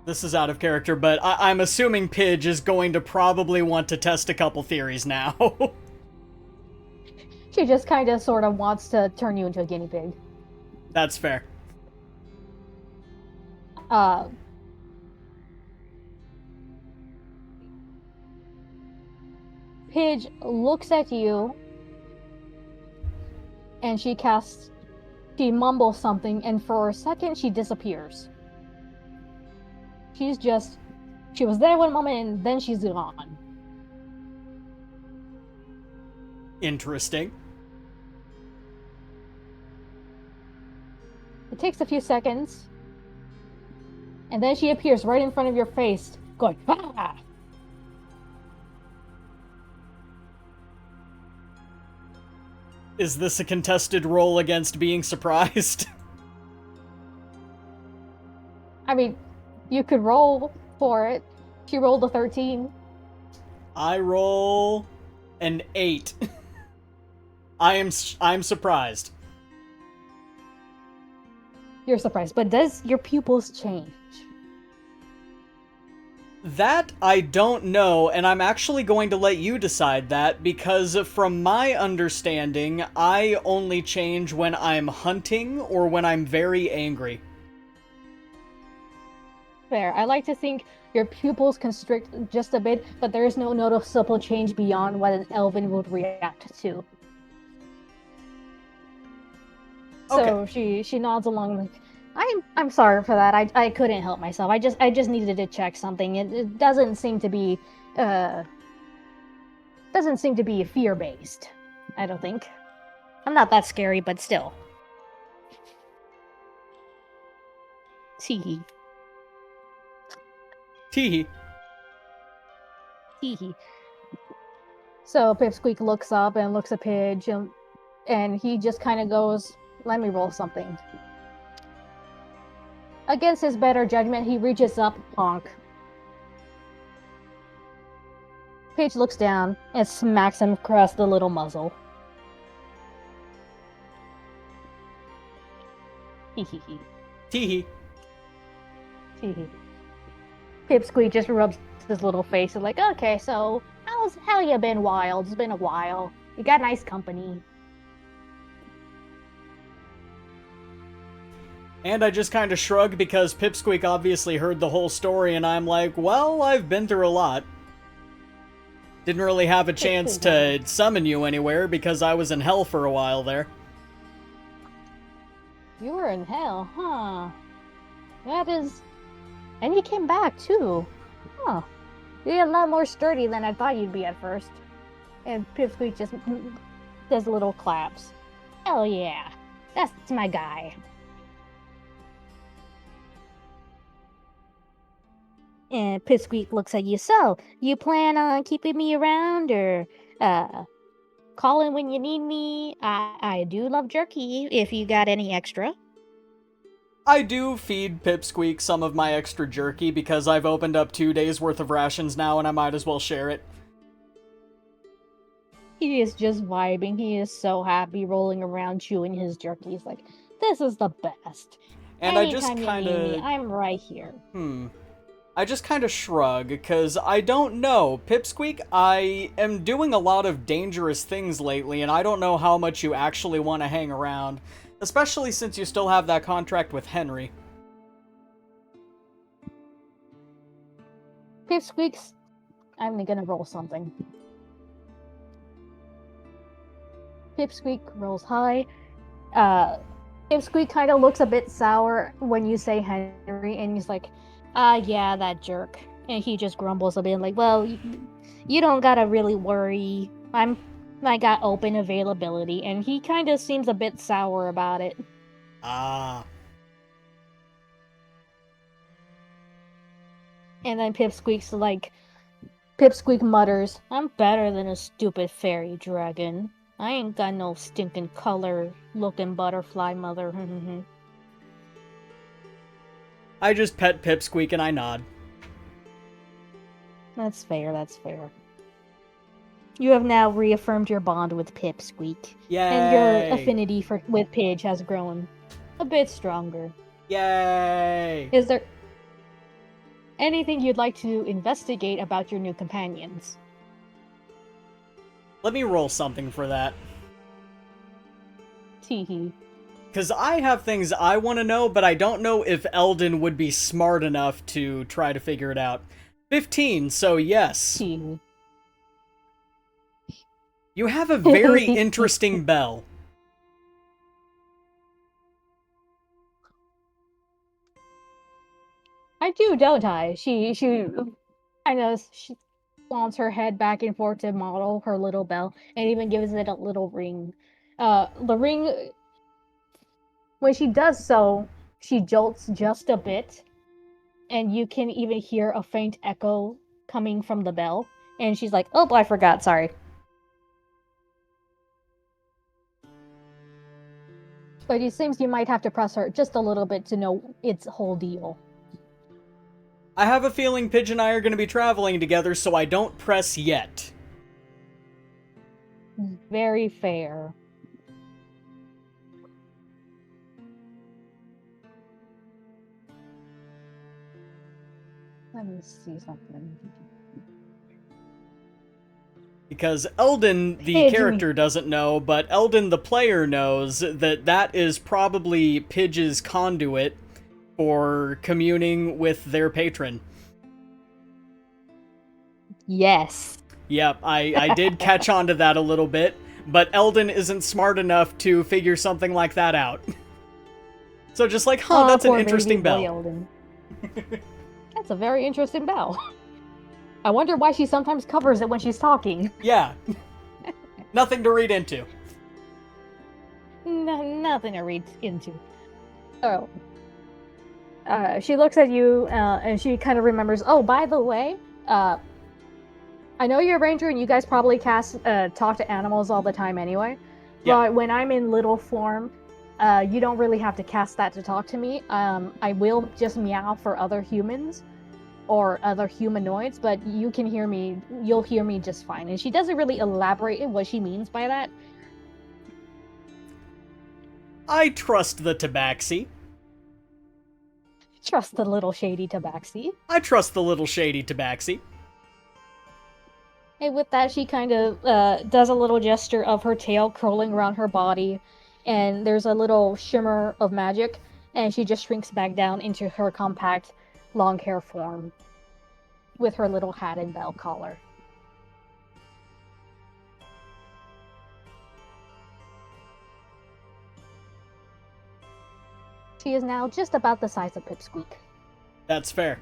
This is out of character, but I'm assuming Pidge is going to probably want to test a couple theories now. She just kind of sort of wants to turn you into a guinea pig. That's fair. Pidge looks at you, and she mumbles something, and for a second she disappears. She was there one moment, and then she's gone. Interesting. It takes a few seconds, and then she appears right in front of your face, going, ah! Is this a contested roll against being surprised? I mean, you could roll for it. She rolled a 13. I roll an 8. I'm surprised. You're surprised, but does your pupils change? That I don't know, and I'm actually going to let you decide that, because from my understanding, I only change when I'm hunting or when I'm very angry. Fair. I like to think your pupils constrict just a bit, but there is no noticeable change beyond what an elven would react to. So she nods along like, I'm sorry for that. I couldn't help myself. I just needed to check something. It doesn't seem to be fear based. I don't think. I'm not that scary, but still. Teehee. Teehee. Teehee. So Pipsqueak looks up and looks at Pidge, and he just kind of goes, "Let me roll something." Against his better judgment, he reaches up, honk. Pidge looks down and smacks him across the little muzzle. Hee hee hee. Teehee. Hee hee. Pipsqueak just rubs his little face and like, okay, so how you been, Wild? It's been a while. You got nice company. And I just kind of shrug because Pipsqueak obviously heard the whole story, and I'm like, well, I've been through a lot. Didn't really have a chance to summon you anywhere because I was in hell for a while there. You were in hell, huh? That is... And you came back, too. Huh. You're a lot more sturdy than I thought you'd be at first. And Pipsqueak just does little claps. Hell yeah. That's my guy. And Pipsqueak looks at you. So, you plan on keeping me around, or calling when you need me? I do love jerky, if you got any extra. I do feed Pipsqueak some of my extra jerky because I've opened up 2 days worth of rations now and I might as well share it. He is just vibing. He is so happy rolling around chewing his jerky. He's like, this is the best. And Anytime I just kind of... I'm right here. I just kind of shrug, because I don't know. Pipsqueak, I am doing a lot of dangerous things lately, and I don't know how much you actually want to hang around. Especially since you still have that contract with Henry. Pipsqueak's... I'm gonna roll something. Pipsqueak rolls high. Pipsqueak kind of looks a bit sour when you say Henry, and he's like, yeah, that jerk. And he just grumbles a bit, like, well, you don't gotta really worry. I got open availability, and he kind of seems a bit sour about it. Ah. And then Pipsqueak mutters, I'm better than a stupid fairy dragon. I ain't got no stinking color-looking butterfly mother. I just pet Pipsqueak and I nod. That's fair, that's fair. You have now reaffirmed your bond with Pipsqueak. Yay! And your affinity with Pidge has grown a bit stronger. Yay! Is there anything you'd like to investigate about your new companions? Let me roll something for that. Teehee. Because I have things I want to know, but I don't know if Eldon would be smart enough to try to figure it out. 15, so yes. Teehee. You have a very interesting bell. I do, don't I? She I know she wants her head back and forth to model her little bell, and even gives it a little ring. The ring, when she does so, she jolts just a bit, and you can even hear a faint echo coming from the bell. And she's like, "Oh, I forgot. Sorry." But it seems you might have to press her just a little bit to know its whole deal. I have a feeling Pidge and I are going to be traveling together, so I don't press yet. Very fair. Let me see something. Because Eldon, the character, doesn't know, but Eldon, the player, knows that that is probably Pidge's conduit for communing with their patron. Yes. Yep, I did catch on to that a little bit, but Eldon isn't smart enough to figure something like that out. So just like, huh, that's an poor interesting baby boy bell. Eldon. That's a very interesting bell. I wonder why she sometimes covers it when she's talking. Yeah. Nothing to read into. Nothing to read into. So, she looks at you, and she kind of remembers, oh, by the way, I know you're a ranger and you guys probably talk to animals all the time anyway. Yeah. But when I'm in little form, you don't really have to cast that to talk to me. I will just meow for other humans or other humanoids, but you can hear me, you'll hear me just fine. And she doesn't really elaborate in what she means by that. I trust the tabaxi. Trust the little shady tabaxi. I trust the little shady tabaxi. And with that, she kind of does a little gesture of her tail curling around her body, and there's a little shimmer of magic, and she just shrinks back down into her compact, long hair form with her little hat and bell collar. She is now just about the size of Pipsqueak. That's fair.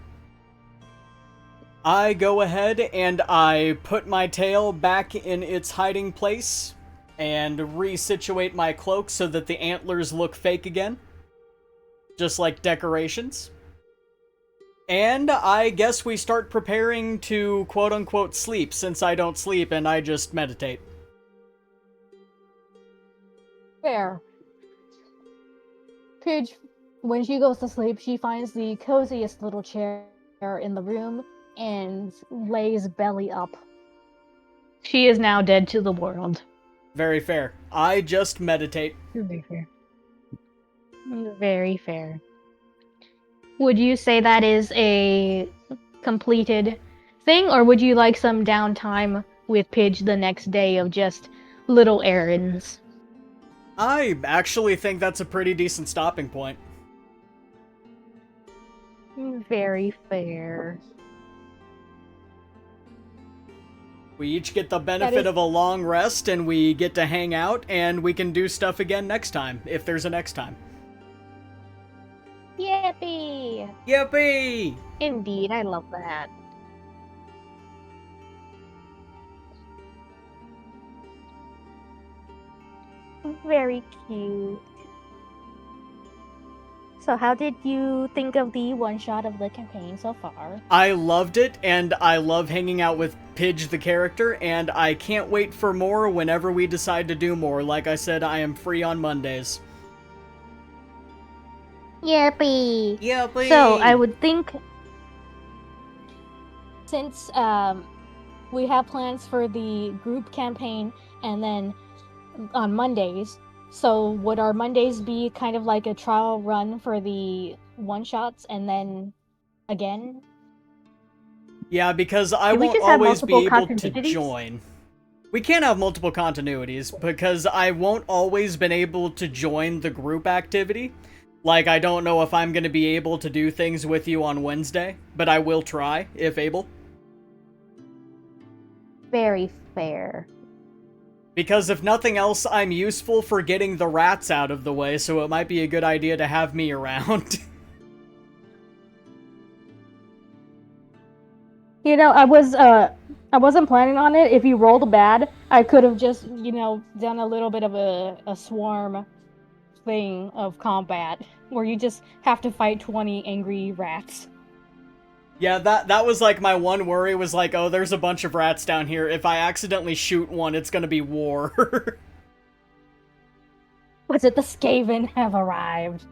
I go ahead and I put my tail back in its hiding place and resituate my cloak so that the antlers look fake again. Just like decorations. And I guess we start preparing to quote-unquote sleep, since I don't sleep and I just meditate. Fair. Pidge, when she goes to sleep, she finds the coziest little chair in the room and lays belly up. She is now dead to the world. Very fair. I just meditate. Very fair. Very fair. Would you say that is a completed thing, or would you like some downtime with Pidge the next day of just little errands? I actually think that's a pretty decent stopping point. Very fair. We each get the benefit of a long rest, and we get to hang out, and we can do stuff again next time, if there's a next time. Yippee! Yippee! Indeed, I love that. Very cute. So how did you think of the one-shot of the campaign so far? I loved it, and I love hanging out with Pidge the character, and I can't wait for more whenever we decide to do more. Like I said, I am free on Mondays. Yippee! Yippee! So I would think, since we have plans for the group campaign and then on Mondays, so would our Mondays be kind of like a trial run for the one-shots and then again? Yeah, because I Do we won't just have always be multiple able to continuities? join. We can't have multiple continuities, because I won't always been able to join the group activity. Like, I don't know if I'm going to be able to do things with you on Wednesday, but I will try, if able. Very fair. Because if nothing else, I'm useful for getting the rats out of the way, so it might be a good idea to have me around. You know, I wasn't planning on it. If you rolled bad, I could have just, done a little bit of a swarm thing of combat where you just have to fight 20 angry rats. Yeah, that was like my one worry was like, oh, there's a bunch of rats down here. If I accidentally shoot one, it's gonna be war. Was it the Skaven have arrived?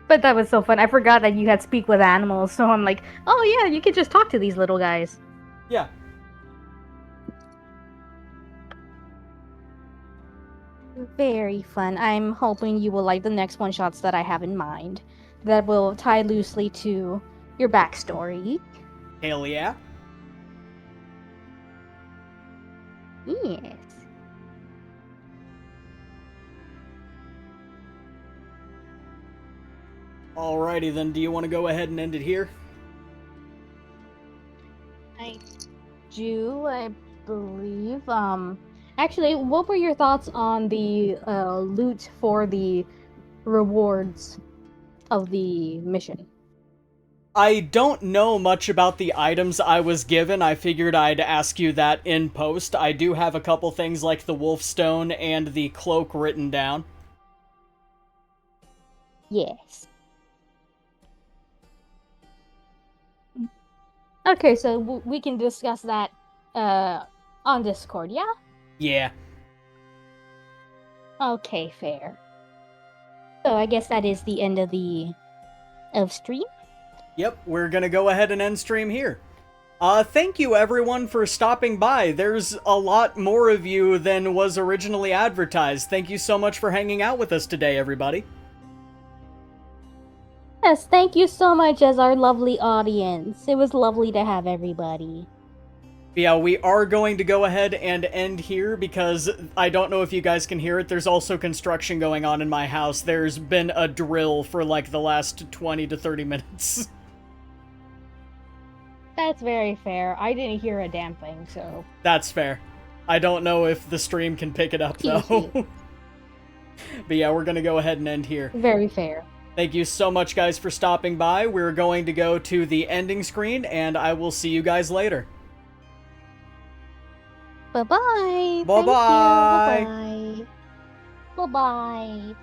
But that was so fun. I forgot that you had speak with animals, so I'm like, oh yeah, you could just talk to these little guys. Yeah. Very fun. I'm hoping you will like the next one-shots that I have in mind that will tie loosely to your backstory. Hell yeah. Yes. Alrighty then, do you want to go ahead and end it here? I do, I believe. Actually, what were your thoughts on the loot for the rewards of the mission? I don't know much about the items I was given. I figured I'd ask you that in post. I do have a couple things like the wolf stone and the cloak written down. Yes. Okay, so we can discuss that on Discord, yeah? Yeah. Okay, fair. So I guess that is the end of stream. Yep, we're gonna go ahead and end stream here. Thank you everyone for stopping by. There's a lot more of you than was originally advertised. Thank you so much for hanging out with us today, everybody. Yes, thank you so much as our lovely audience. It was lovely to have everybody. Yeah, we are going to go ahead and end here because I don't know if you guys can hear it. There's also construction going on in my house. There's been a drill for like the last 20 to 30 minutes. That's very fair. I didn't hear a damn thing, so. That's fair. I don't know if the stream can pick it up though. But yeah, we're going to go ahead and end here. Very fair. Thank you so much, guys, for stopping by. We're going to go to the ending screen, and I will see you guys later. Bye-bye. Bye-bye. Bye-bye. Bye-bye.